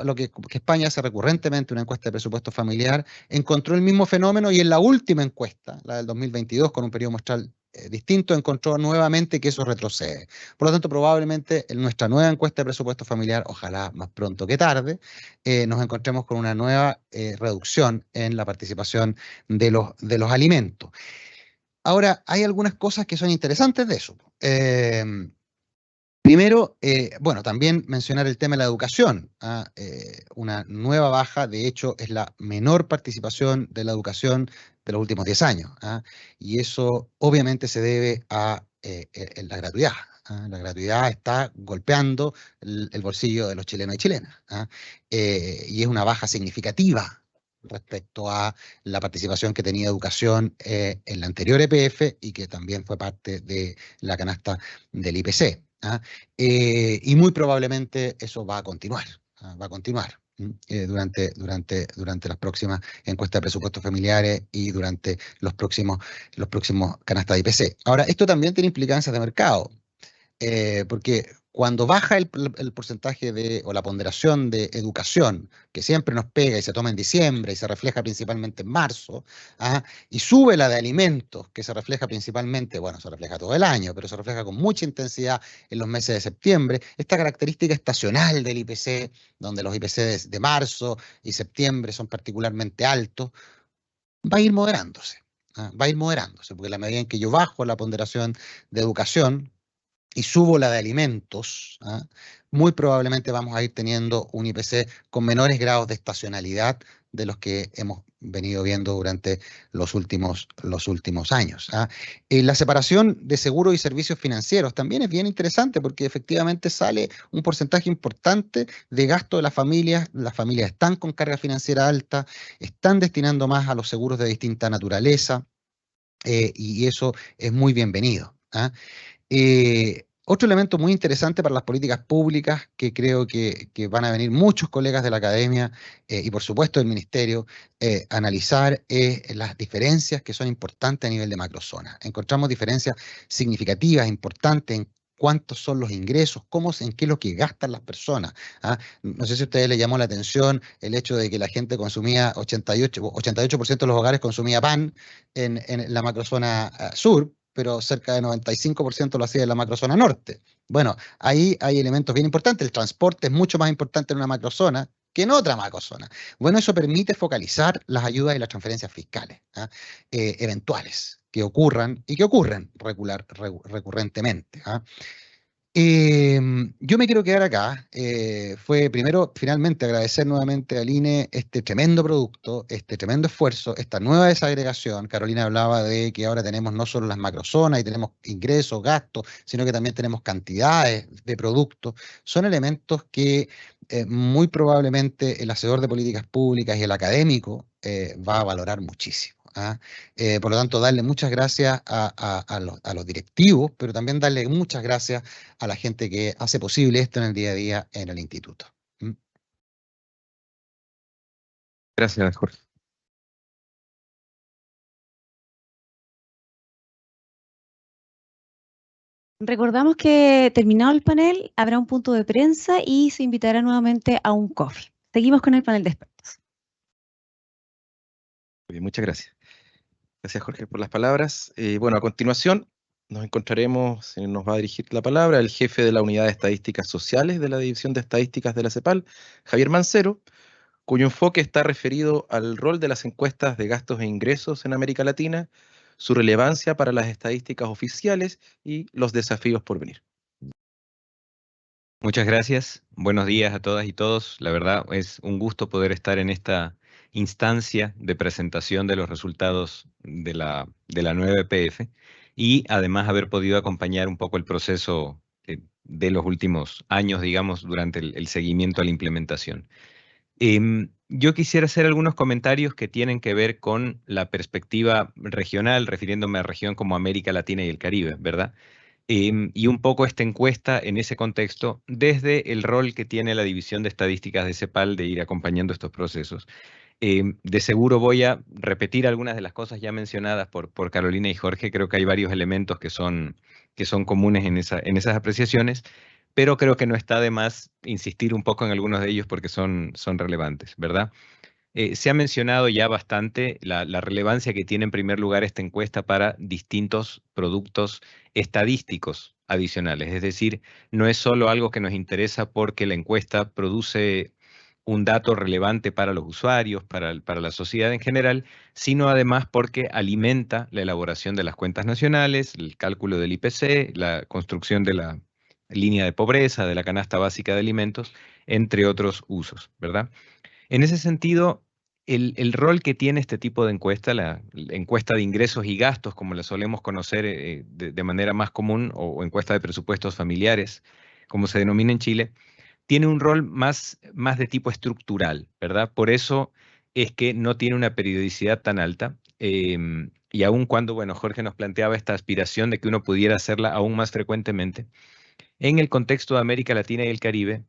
España hace recurrentemente, una encuesta de presupuesto familiar, encontró el mismo fenómeno y en la última encuesta, la del 2022, con un periodo muestral distinto, encontró nuevamente que eso retrocede. Por lo tanto, probablemente en nuestra nueva encuesta de presupuesto familiar, ojalá más pronto que tarde, nos encontremos con una nueva reducción en la participación de los alimentos. Ahora, hay algunas cosas que son interesantes de eso. Primero, bueno, también mencionar el tema de la educación. Una nueva baja, de hecho, es la menor participación de la educación de los últimos 10 años. Y eso obviamente se debe a la gratuidad. La gratuidad está golpeando el bolsillo de los chilenos y chilenas. Y es una baja significativa respecto a la participación que tenía educación en la anterior EPF y que también fue parte de la canasta del IPC. Y muy probablemente eso va a continuar durante las próximas encuestas de presupuestos familiares y durante los próximos canastas de IPC. Ahora, esto también tiene implicancias de mercado, porque cuando baja el porcentaje o la ponderación de educación, que siempre nos pega y se toma en diciembre y se refleja principalmente en marzo, y sube la de alimentos, que se refleja principalmente, bueno, se refleja todo el año, pero se refleja con mucha intensidad en los meses de septiembre, esta característica estacional del IPC, donde los IPC de marzo y septiembre son particularmente altos, va a ir moderándose. Va a ir moderándose, porque a la medida en que yo bajo la ponderación de educación, y subo la de alimentos, muy probablemente vamos a ir teniendo un IPC con menores grados de estacionalidad de los que hemos venido viendo durante los últimos años. La separación de seguros y servicios financieros también es bien interesante porque efectivamente sale un porcentaje importante de gasto de las familias están con carga financiera alta, están destinando más a los seguros de distinta naturaleza, y eso es muy bienvenido. Otro elemento muy interesante para las políticas públicas que creo que van a venir muchos colegas de la academia y por supuesto del ministerio analizar es las diferencias que son importantes a nivel de macrozona. Encontramos diferencias significativas, importantes en cuántos son los ingresos, en qué es lo que gastan las personas. No sé si a ustedes les llamó la atención el hecho de que la gente consumía 88% de los hogares consumía pan en la macrozona sur, pero cerca de 95% lo hacía en la macrozona norte. Bueno, ahí hay elementos bien importantes. El transporte es mucho más importante en una macrozona que en otra macrozona. Bueno, eso permite focalizar las ayudas y las transferencias fiscales eventuales que ocurran y que ocurren recurrentemente. Yo me quiero quedar acá. Fue primero, finalmente, agradecer nuevamente al INE este tremendo producto, este tremendo esfuerzo, esta nueva desagregación. Carolina hablaba de que ahora tenemos no solo las macrozonas y tenemos ingresos, gastos, sino que también tenemos cantidades de productos. Son elementos que muy probablemente el hacedor de políticas públicas y el académico va a valorar muchísimo. Por lo tanto, darle muchas gracias a los directivos, pero también darle muchas gracias a la gente que hace posible esto en el día a día en el instituto. Gracias, Jorge. Recordamos que terminado el panel, habrá un punto de prensa y se invitará nuevamente a un coffee. Seguimos con el panel de expertos. Muy bien, muchas gracias. Gracias, Jorge, por las palabras. Bueno, a continuación nos encontraremos, nos va a dirigir la palabra el jefe de la Unidad de Estadísticas Sociales de la División de Estadísticas de la CEPAL, Javier Mancero, cuyo enfoque está referido al rol de las encuestas de gastos e ingresos en América Latina, su relevancia para las estadísticas oficiales y los desafíos por venir. Muchas gracias. Buenos días a todas y todos. La verdad es un gusto poder estar en esta instancia de presentación de los resultados de la nueva EPF y además haber podido acompañar un poco el proceso de los últimos años, digamos, durante el seguimiento a la implementación. Yo quisiera hacer algunos comentarios que tienen que ver con la perspectiva regional, refiriéndome a región como América Latina y el Caribe, ¿verdad? Y un poco esta encuesta en ese contexto, desde el rol que tiene la División de Estadísticas de CEPAL de ir acompañando estos procesos. De seguro voy a repetir algunas de las cosas ya mencionadas por Carolina y Jorge. Creo que hay varios elementos que son comunes en esas apreciaciones, pero creo que no está de más insistir un poco en algunos de ellos porque son relevantes, ¿verdad? Se ha mencionado ya bastante la relevancia que tiene en primer lugar esta encuesta para distintos productos estadísticos adicionales. Es decir, no es solo algo que nos interesa porque la encuesta produce un dato relevante para los usuarios, para la sociedad en general, sino además porque alimenta la elaboración de las cuentas nacionales, el cálculo del IPC, la construcción de la línea de pobreza, de la canasta básica de alimentos, entre otros usos, ¿verdad? En ese sentido, el rol que tiene este tipo de encuesta, la encuesta de ingresos y gastos, como la solemos conocer de manera más común, o encuesta de presupuestos familiares, como se denomina en Chile, tiene un rol más de tipo estructural, ¿verdad? Por eso es que no tiene una periodicidad tan alta, y aun cuando, bueno, Jorge nos planteaba esta aspiración de que uno pudiera hacerla aún más frecuentemente, en el contexto de América Latina y el Caribe,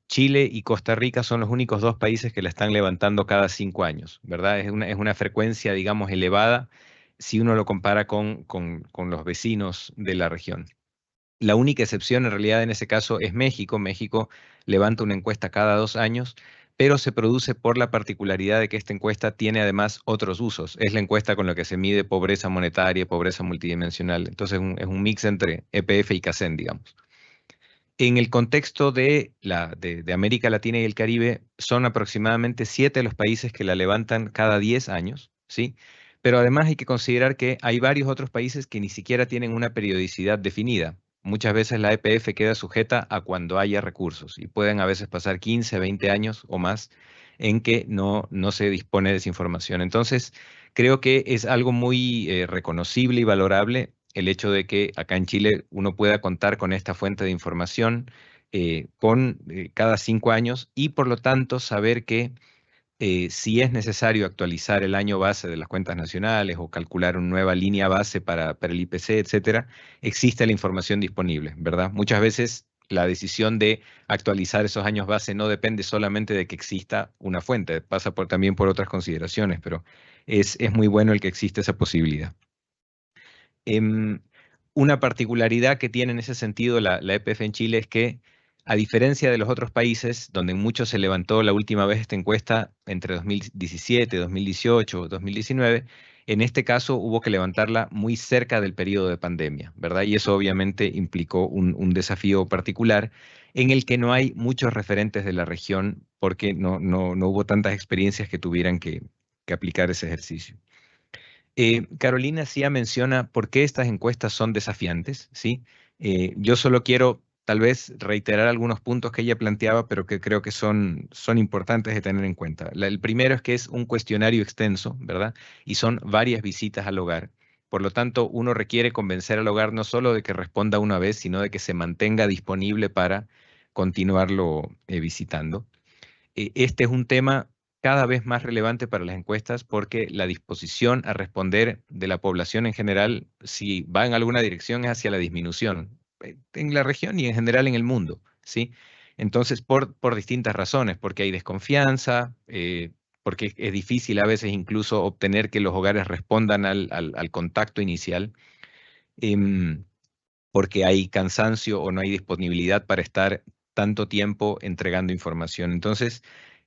Chile y Costa Rica son los únicos dos países que la están levantando cada 5 años, ¿verdad? Es una frecuencia, digamos, elevada si uno lo compara con los vecinos de la región. La única excepción en realidad en ese caso es México. México levanta una encuesta cada 2 años, pero se produce por la particularidad de que esta encuesta tiene además otros usos. Es la encuesta con la que se mide pobreza monetaria, pobreza multidimensional. Entonces es un mix entre EPF y CACEN, digamos. En el contexto de América Latina y el Caribe, son aproximadamente 7 los países que la levantan cada 10 años, ¿sí? Pero además hay que considerar que hay varios otros países que ni siquiera tienen una periodicidad definida. muchas veces la EPF queda sujeta a cuando haya recursos y pueden a veces pasar 15, 20 años o más en que no se dispone de esa información. Entonces, creo que es algo muy reconocible y valorable el hecho de que acá en Chile uno pueda contar con esta fuente de información cada 5 años y por lo tanto saber que si es necesario actualizar el año base de las cuentas nacionales o calcular una nueva línea base para el IPC, etcétera, existe la información disponible, ¿verdad? Muchas veces la decisión de actualizar esos años base no depende solamente de que exista una fuente, pasa también por otras consideraciones, pero es muy bueno el que existe esa posibilidad. Una particularidad que tiene en ese sentido la EPF en Chile es que, a diferencia de los otros países, donde mucho se levantó la última vez esta encuesta entre 2017, 2018, 2019, en este caso hubo que levantarla muy cerca del periodo de pandemia, ¿verdad? Y eso obviamente implicó un desafío particular en el que no hay muchos referentes de la región porque no hubo tantas experiencias que tuvieran que aplicar ese ejercicio. Carolina Cía menciona por qué estas encuestas son desafiantes, ¿sí? Yo solo quiero tal vez reiterar algunos puntos que ella planteaba, pero que creo que son importantes de tener en cuenta. El primero es que es un cuestionario extenso, ¿verdad? Y son varias visitas al hogar. Por lo tanto, uno requiere convencer al hogar no solo de que responda una vez, sino de que se mantenga disponible para continuarlo visitando. Este es un tema cada vez más relevante para las encuestas porque la disposición a responder de la población en general, si va en alguna dirección, es hacia la disminución en la región y en general en el mundo, ¿sí? Entonces, por distintas razones, porque hay desconfianza, porque es difícil a veces incluso obtener que los hogares respondan al contacto inicial, porque hay cansancio o no hay disponibilidad para estar tanto tiempo entregando información. Entonces,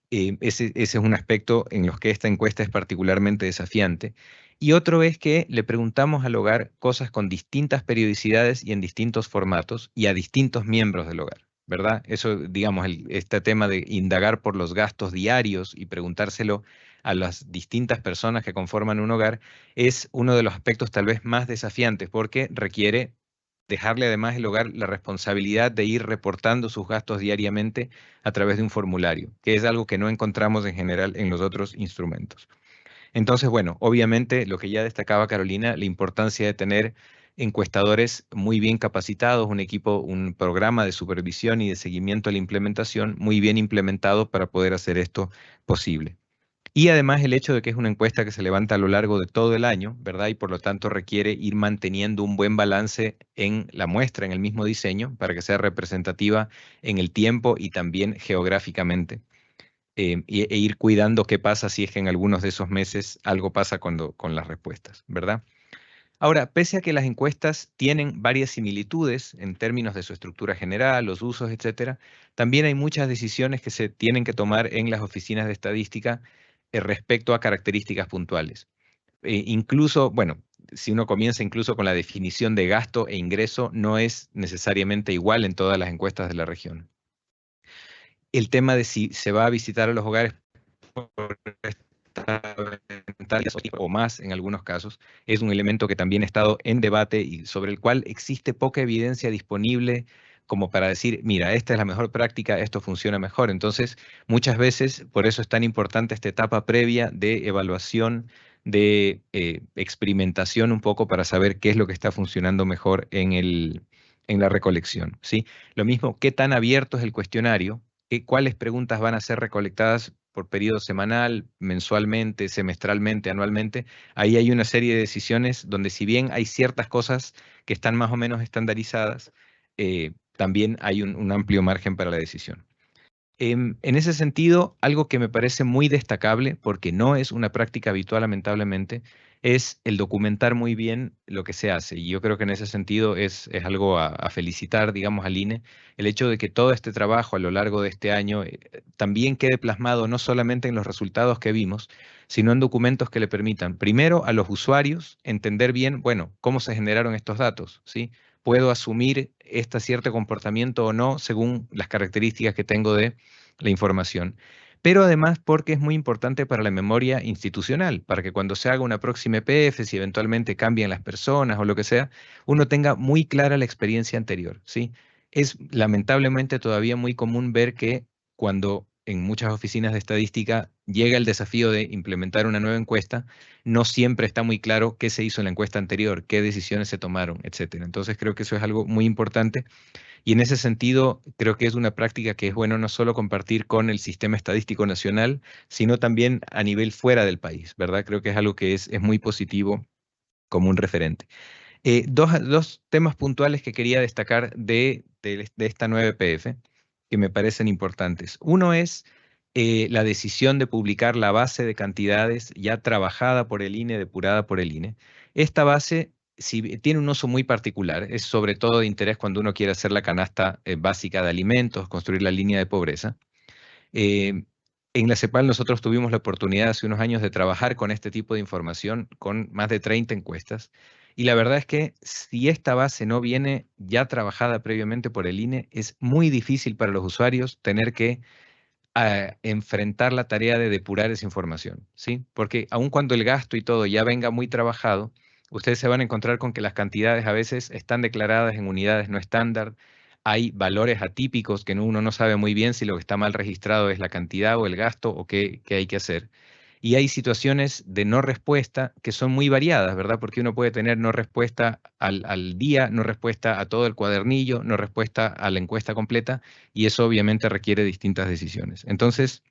ese es un aspecto en los que esta encuesta es particularmente desafiante. Y otro es que le preguntamos al hogar cosas con distintas periodicidades y en distintos formatos y a distintos miembros del hogar, ¿verdad? Eso, digamos, este tema de indagar por los gastos diarios y preguntárselo a las distintas personas que conforman un hogar es uno de los aspectos tal vez más desafiantes porque requiere dejarle además el hogar la responsabilidad de ir reportando sus gastos diariamente a través de un formulario, que es algo que no encontramos en general en los otros instrumentos. Entonces, bueno, obviamente lo que ya destacaba Carolina, la importancia de tener encuestadores muy bien capacitados, un equipo, un programa de supervisión y de seguimiento a la implementación muy bien implementado para poder hacer esto posible. Y además el hecho de que es una encuesta que se levanta a lo largo de todo el año, ¿verdad? Y por lo tanto requiere ir manteniendo un buen balance en la muestra, en el mismo diseño, para que sea representativa en el tiempo y también geográficamente. E ir cuidando qué pasa si es que en algunos de esos meses algo pasa con las respuestas, ¿verdad? Ahora, pese a que las encuestas tienen varias similitudes en términos de su estructura general, los usos, etcétera, también hay muchas decisiones que se tienen que tomar en las oficinas de estadística respecto a características puntuales. Incluso, bueno, si uno comienza incluso con la definición de gasto e ingreso, no es necesariamente igual en todas las encuestas de la región. El tema de si se va a visitar a los hogares por o más en algunos casos, es un elemento que también ha estado en debate y sobre el cual existe poca evidencia disponible como para decir, mira, esta es la mejor práctica, esto funciona mejor. Entonces, muchas veces, por eso es tan importante esta etapa previa de evaluación, de experimentación un poco para saber qué es lo que está funcionando mejor en la recolección, ¿sí? Lo mismo, qué tan abierto es el cuestionario, cuáles preguntas van a ser recolectadas por periodo semanal, mensualmente, semestralmente, anualmente. Ahí hay una serie de decisiones donde si bien hay ciertas cosas que están más o menos estandarizadas, también hay un amplio margen para la decisión. En ese sentido, algo que me parece muy destacable, porque no es una práctica habitual lamentablemente, es el documentar muy bien lo que se hace. Y yo creo que en ese sentido es algo a felicitar, digamos, al INE, el hecho de que todo este trabajo a lo largo de este año también quede plasmado no solamente en los resultados que vimos, sino en documentos que le permitan, primero, a los usuarios entender bien, bueno, cómo se generaron estos datos, ¿sí? ¿Puedo asumir este cierto comportamiento o no según las características que tengo de la información? pero además porque es muy importante para la memoria institucional, para que cuando se haga una próxima EPF, si eventualmente cambian las personas o lo que sea, uno tenga muy clara la experiencia anterior, ¿sí? Es lamentablemente todavía muy común ver que cuando en muchas oficinas de estadística llega el desafío de implementar una nueva encuesta, no siempre está muy claro qué se hizo en la encuesta anterior, qué decisiones se tomaron, etcétera. Entonces creo que eso es algo muy importante. Y en ese sentido, creo que es una práctica que es bueno no solo compartir con el Sistema Estadístico Nacional, sino también a nivel fuera del país, ¿verdad? Creo que es algo que es muy positivo como un referente. Dos temas puntuales que quería destacar de esta nueva EPF que me parecen importantes. Uno es la decisión de publicar la base de cantidades ya trabajada por el INE, depurada por el INE. Esta base tiene un uso muy particular, es sobre todo de interés cuando uno quiere hacer la canasta básica de alimentos, construir la línea de pobreza. En la CEPAL nosotros tuvimos la oportunidad hace unos años de trabajar con este tipo de información, con más de 30 encuestas, y la verdad es que si esta base no viene ya trabajada previamente por el INE, es muy difícil para los usuarios tener que enfrentar la tarea de depurar esa información, ¿sí? Porque aun cuando el gasto y todo ya venga muy trabajado, ustedes se van a encontrar con que las cantidades a veces están declaradas en unidades no estándar, hay valores atípicos que uno no sabe muy bien si lo que está mal registrado es la cantidad o el gasto o qué hay que hacer. Y hay situaciones de no respuesta que son muy variadas, ¿verdad? Porque uno puede tener no respuesta al día, no respuesta a todo el cuadernillo, no respuesta a la encuesta completa, y eso obviamente requiere distintas decisiones. Entonces,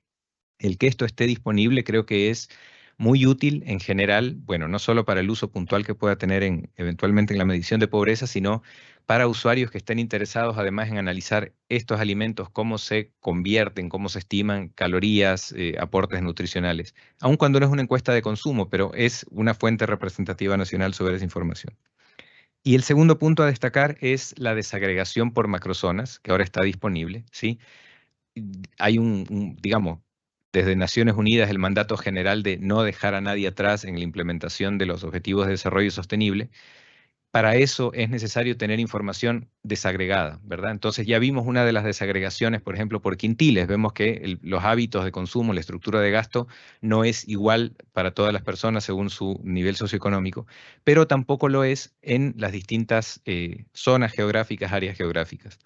el que esto esté disponible creo que es muy útil en general, bueno, no solo para el uso puntual que pueda tener eventualmente en la medición de pobreza, sino para usuarios que estén interesados además en analizar estos alimentos, cómo se convierten, cómo se estiman calorías, aportes nutricionales, aun cuando no es una encuesta de consumo, pero es una fuente representativa nacional sobre esa información. Y el segundo punto a destacar es la desagregación por macrozonas, que ahora está disponible, ¿sí? Hay digamos, desde Naciones Unidas el mandato general de no dejar a nadie atrás en la implementación de los Objetivos de Desarrollo Sostenible. Para eso es necesario tener información desagregada, ¿verdad? Entonces ya vimos una de las desagregaciones, por ejemplo, por quintiles. Vemos que los hábitos de consumo, la estructura de gasto no es igual para todas las personas según su nivel socioeconómico, pero tampoco lo es en las distintas zonas geográficas, áreas geográficas.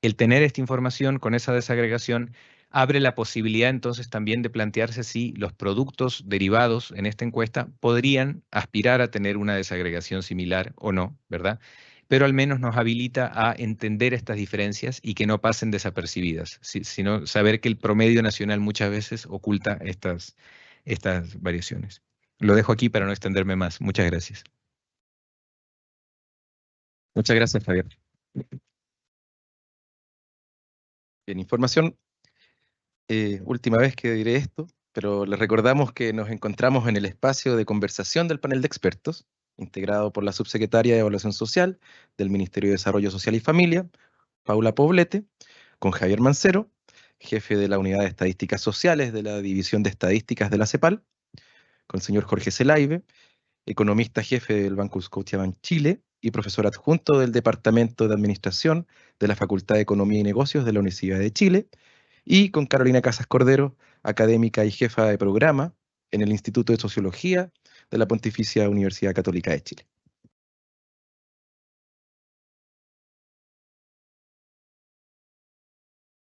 El tener esta información con esa desagregación abre la posibilidad entonces también de plantearse si los productos derivados en esta encuesta podrían aspirar a tener una desagregación similar o no, ¿verdad? Pero al menos nos habilita a entender estas diferencias y que no pasen desapercibidas, sino saber que el promedio nacional muchas veces oculta estas variaciones. Lo dejo aquí para no extenderme más. Muchas gracias. Muchas gracias, Javier. Bien, información. Última vez que diré esto, pero les recordamos que nos encontramos en el espacio de conversación del panel de expertos, integrado por la subsecretaria de Evaluación Social del Ministerio de Desarrollo Social y Familia, Paula Poblete, con Javier Mancero, jefe de la Unidad de Estadísticas Sociales de la División de Estadísticas de la CEPAL, con el señor Jorge Zelaibe, economista jefe del Banco Scotiabank Chile y profesor adjunto del Departamento de Administración de la Facultad de Economía y Negocios de la Universidad de Chile, y con Carolina Casas Cordero, académica y jefa de programa en el Instituto de Sociología de la Pontificia Universidad Católica de Chile.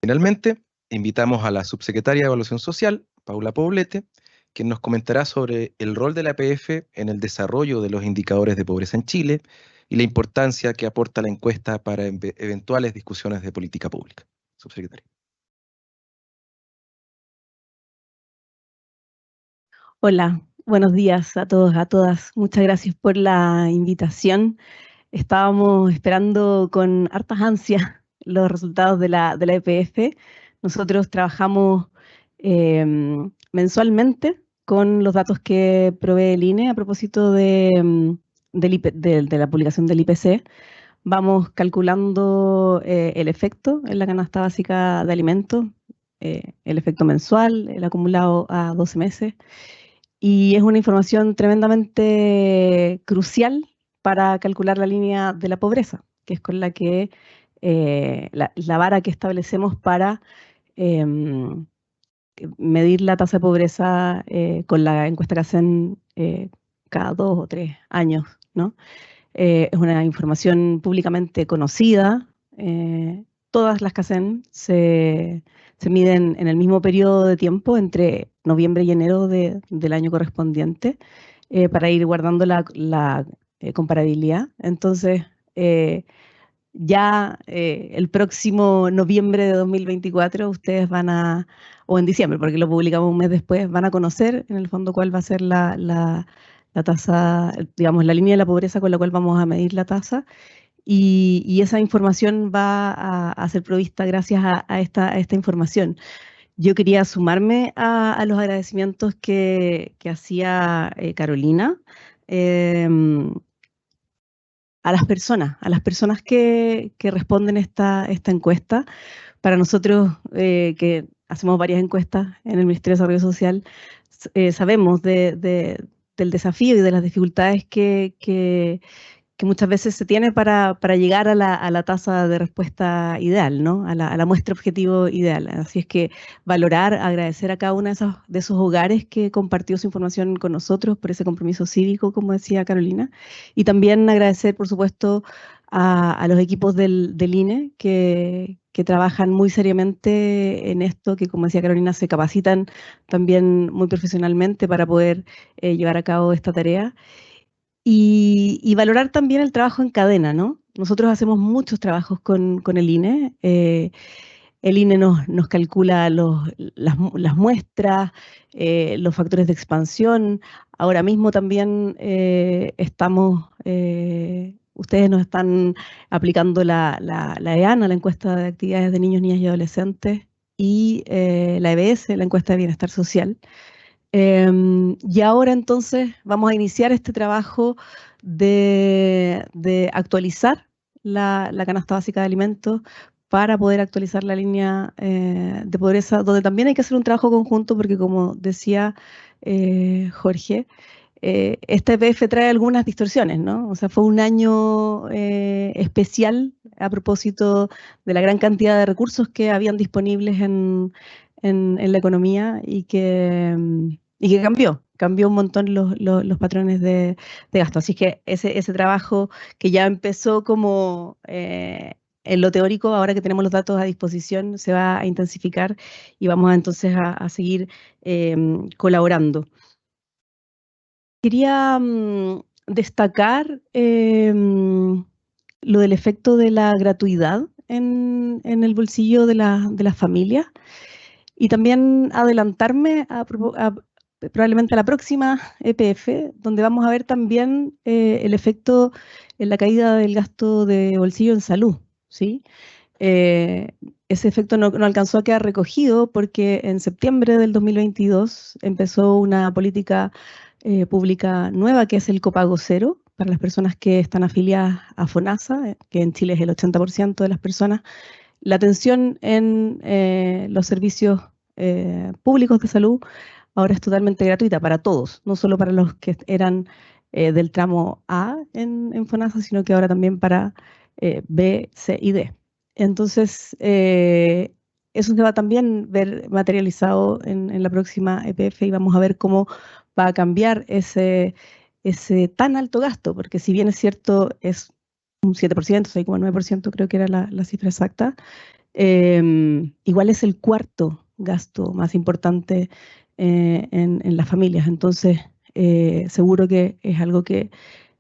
Finalmente, invitamos a la subsecretaria de Evaluación Social, Paula Poblete, quien nos comentará sobre el rol de la EPF en el desarrollo de los indicadores de pobreza en Chile y la importancia que aporta la encuesta para eventuales discusiones de política pública. Subsecretaria. Hola, buenos días a todos, a todas. Muchas gracias por la invitación. Estábamos esperando con hartas ansias los resultados de la EPF. Nosotros trabajamos mensualmente con los datos que provee el INE a propósito de la publicación del IPC. Vamos calculando el efecto en la canasta básica de alimentos, el efecto mensual, el acumulado a 12 meses. Y es una información tremendamente crucial para calcular la línea de la pobreza, que es con la que la vara que establecemos para medir la tasa de pobreza con la encuesta que hacen cada 2 o 3 años, ¿no? Es una información públicamente conocida. Todas las que hacen se miden en el mismo periodo de tiempo, entre noviembre y enero del año correspondiente, para ir guardando la comparabilidad. Entonces, ya el próximo noviembre de 2024 ustedes van a, o en diciembre, porque lo publicamos un mes después, van a conocer en el fondo cuál va a ser la tasa, digamos, la línea de la pobreza con la cual vamos a medir la tasa. Y esa información va a ser provista gracias a esta información. Yo quería sumarme a los agradecimientos que hacía Carolina. A las personas que responden esta encuesta. Para nosotros, que hacemos varias encuestas en el Ministerio de Desarrollo Social, sabemos del desafío y de las dificultades que muchas veces se tiene para llegar a la tasa de respuesta ideal, ¿no? A la muestra objetivo ideal. Así es que valorar, agradecer a cada uno de esos hogares que compartió su información con nosotros por ese compromiso cívico, como decía Carolina, y también agradecer, por supuesto, a los equipos del INE que trabajan muy seriamente en esto, que como decía Carolina, se capacitan también muy profesionalmente para poder llevar a cabo esta tarea. Y valorar también el trabajo en cadena, ¿no? Nosotros hacemos muchos trabajos con el INE. El INE nos calcula las muestras, los factores de expansión. Ahora mismo también ustedes nos están aplicando la EANA, la encuesta de actividades de niños, niñas y adolescentes, y la EBS, la encuesta de bienestar social. Y ahora entonces vamos a iniciar este trabajo de actualizar la canasta básica de alimentos para poder actualizar la línea de pobreza, donde también hay que hacer un trabajo conjunto porque, como decía Jorge, este EPF trae algunas distorsiones, ¿no? O sea, fue un año especial a propósito de la gran cantidad de recursos que habían disponibles en la economía y que cambió un montón los patrones de gasto. Así que ese trabajo que ya empezó como en lo teórico, ahora que tenemos los datos a disposición, se va a intensificar y vamos entonces a seguir colaborando. Quería destacar lo del efecto de la gratuidad en el bolsillo de las familias y también adelantarme probablemente a la próxima EPF, donde vamos a ver también el efecto en la caída del gasto de bolsillo en salud, ¿sí? Ese efecto no alcanzó a quedar recogido porque en septiembre del 2022 empezó una política pública nueva que es el copago cero para las personas que están afiliadas a FONASA, que en Chile es el 80% de las personas. La atención en los servicios públicos de salud ahora es totalmente gratuita para todos, no solo para los que eran del tramo A en FONASA, sino que ahora también para B, C y D. Entonces, eso se va a también ver materializado en la próxima EPF y vamos a ver cómo va a cambiar ese tan alto gasto, porque si bien es cierto, es un 7%, 6,9% creo que era la cifra exacta, igual es el cuarto gasto más importante en las familias. Entonces, seguro que es algo que,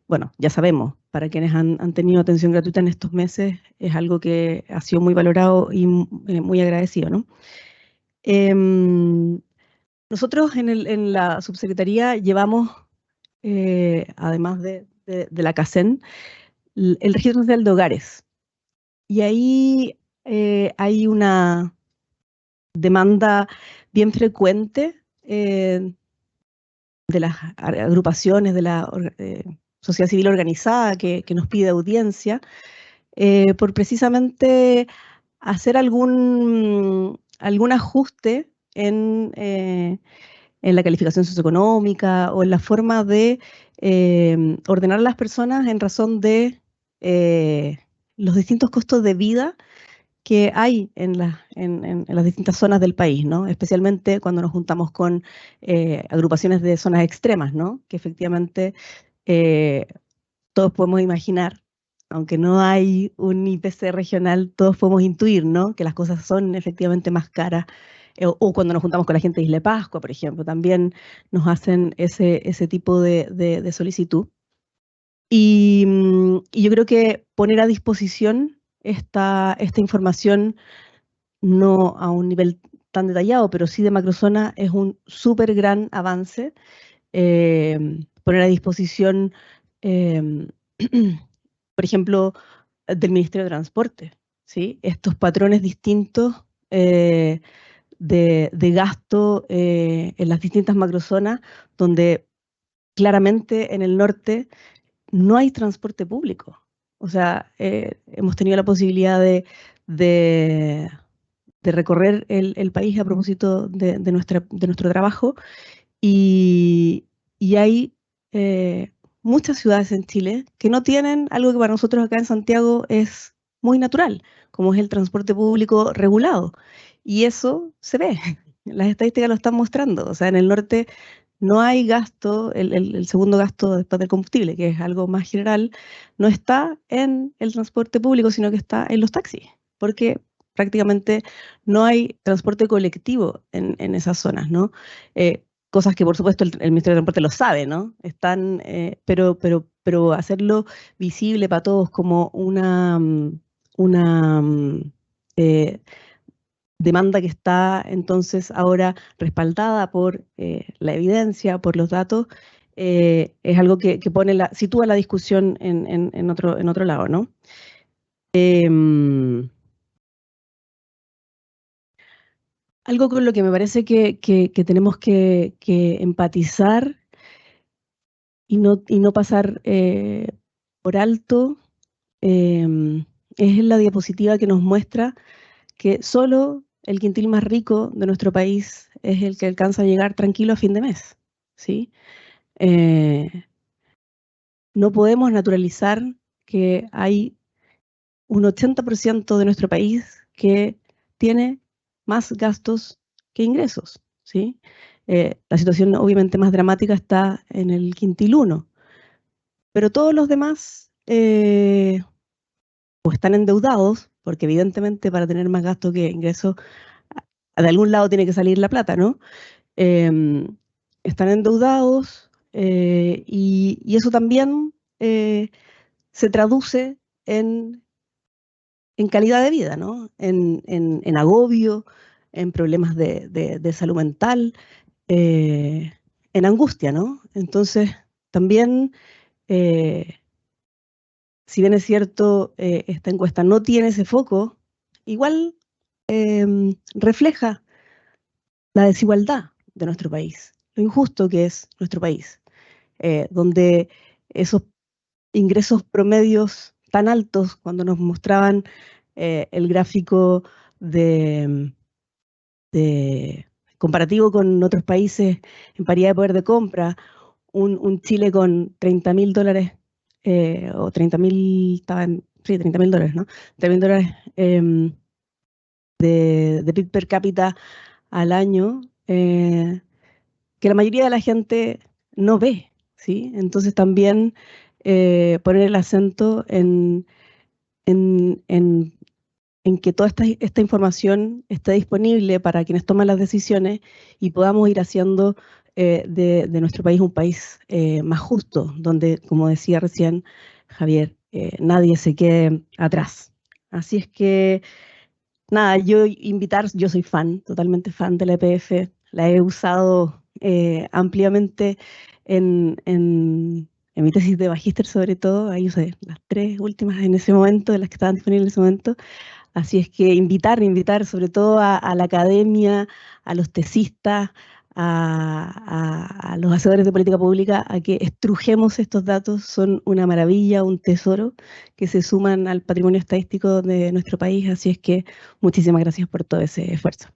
bueno, ya sabemos, para quienes han tenido atención gratuita en estos meses, es algo que ha sido muy valorado y muy agradecido, ¿no? Nosotros en la subsecretaría llevamos, además de la CACEN, el registro social de hogares. Y ahí hay una demanda bien frecuente de las agrupaciones de la sociedad civil organizada que nos pide audiencia por precisamente hacer algún ajuste en la calificación socioeconómica o en la forma de ordenar a las personas en razón de los distintos costos de vida que hay en las distintas zonas del país, ¿no? Especialmente cuando nos juntamos con agrupaciones de zonas extremas, ¿no? Que efectivamente todos podemos imaginar, aunque no hay un IPC regional, todos podemos intuir, ¿no? Que las cosas son efectivamente más caras. O cuando nos juntamos con la gente de Isla Pascua, por ejemplo, también nos hacen ese tipo de solicitud. Y yo creo que poner a disposición esta información, no a un nivel tan detallado, pero sí de macrozona, es un súper gran avance. Poner a disposición, por ejemplo, del Ministerio de Transporte, ¿sí? Estos patrones distintos de gasto en las distintas macrozonas, donde claramente en el norte no hay transporte público. O sea, hemos tenido la posibilidad de recorrer el país a propósito de nuestro trabajo y hay muchas ciudades en Chile que no tienen algo que para nosotros acá en Santiago es muy natural, como es el transporte público regulado. Y eso se ve, las estadísticas lo están mostrando. O sea, en el norte no hay gasto, el segundo gasto después del combustible, que es algo más general, no está en el transporte público, sino que está en los taxis, porque prácticamente no hay transporte colectivo en esas zonas, ¿no? Cosas que por supuesto el Ministerio de Transporte lo sabe, ¿no? Están, pero hacerlo visible para todos como una demanda que está entonces ahora respaldada por la evidencia, por los datos, es algo que sitúa la discusión en otro lado, ¿no? Algo con lo que me parece que tenemos que empatizar y no pasar por alto es la diapositiva que nos muestra que solo el quintil más rico de nuestro país es el que alcanza a llegar tranquilo a fin de mes, ¿sí? No podemos naturalizar que hay un 80% de nuestro país que tiene más gastos que ingresos, ¿sí? La situación obviamente más dramática está en el quintil 1, pero todos los demás o están endeudados, porque evidentemente para tener más gasto que ingresos, de algún lado tiene que salir la plata, ¿no? Están endeudados y eso también se traduce en calidad de vida, ¿no? En agobio, en problemas de salud mental, en angustia, ¿no? Entonces, también, si bien es cierto, esta encuesta no tiene ese foco, igual refleja la desigualdad de nuestro país, lo injusto que es nuestro país, donde esos ingresos promedios tan altos, cuando nos mostraban el gráfico de comparativo con otros países en paridad de poder de compra, un Chile con $30.000, o 30.000, sí, $30.000, ¿no? $30.000 de PIB per cápita al año, que la mayoría de la gente no ve, ¿sí? Entonces también poner el acento en que toda esta información esté disponible para quienes toman las decisiones y podamos ir haciendo de nuestro país un país más justo, donde, como decía recién Javier, nadie se quede atrás. Así es que, nada, yo soy fan, totalmente fan de la EPF, la he usado ampliamente en mi tesis de magíster sobre todo, ahí usé las 3 últimas en ese momento, de las que estaban disponibles en ese momento. Así es que invitar sobre todo a la academia, a los tesistas, a los hacedores de política pública, a que estrujemos estos datos. Son una maravilla, un tesoro que se suman al patrimonio estadístico de nuestro país. Así es que muchísimas gracias por todo ese esfuerzo.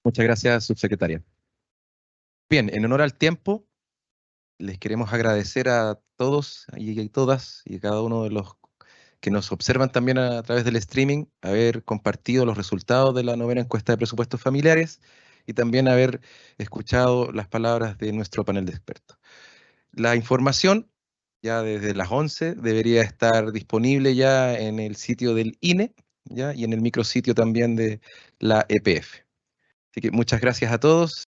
Muchas gracias, subsecretaria. Bien, en honor al tiempo, les queremos agradecer a todos y todas y a cada uno de los que nos observan también a través del streaming, haber compartido los resultados de la 9ª encuesta de presupuestos familiares y también haber escuchado las palabras de nuestro panel de expertos. La información ya desde las 11 debería estar disponible ya en el sitio del INE, ¿ya? Y en el micrositio también de la EPF. Así que muchas gracias a todos.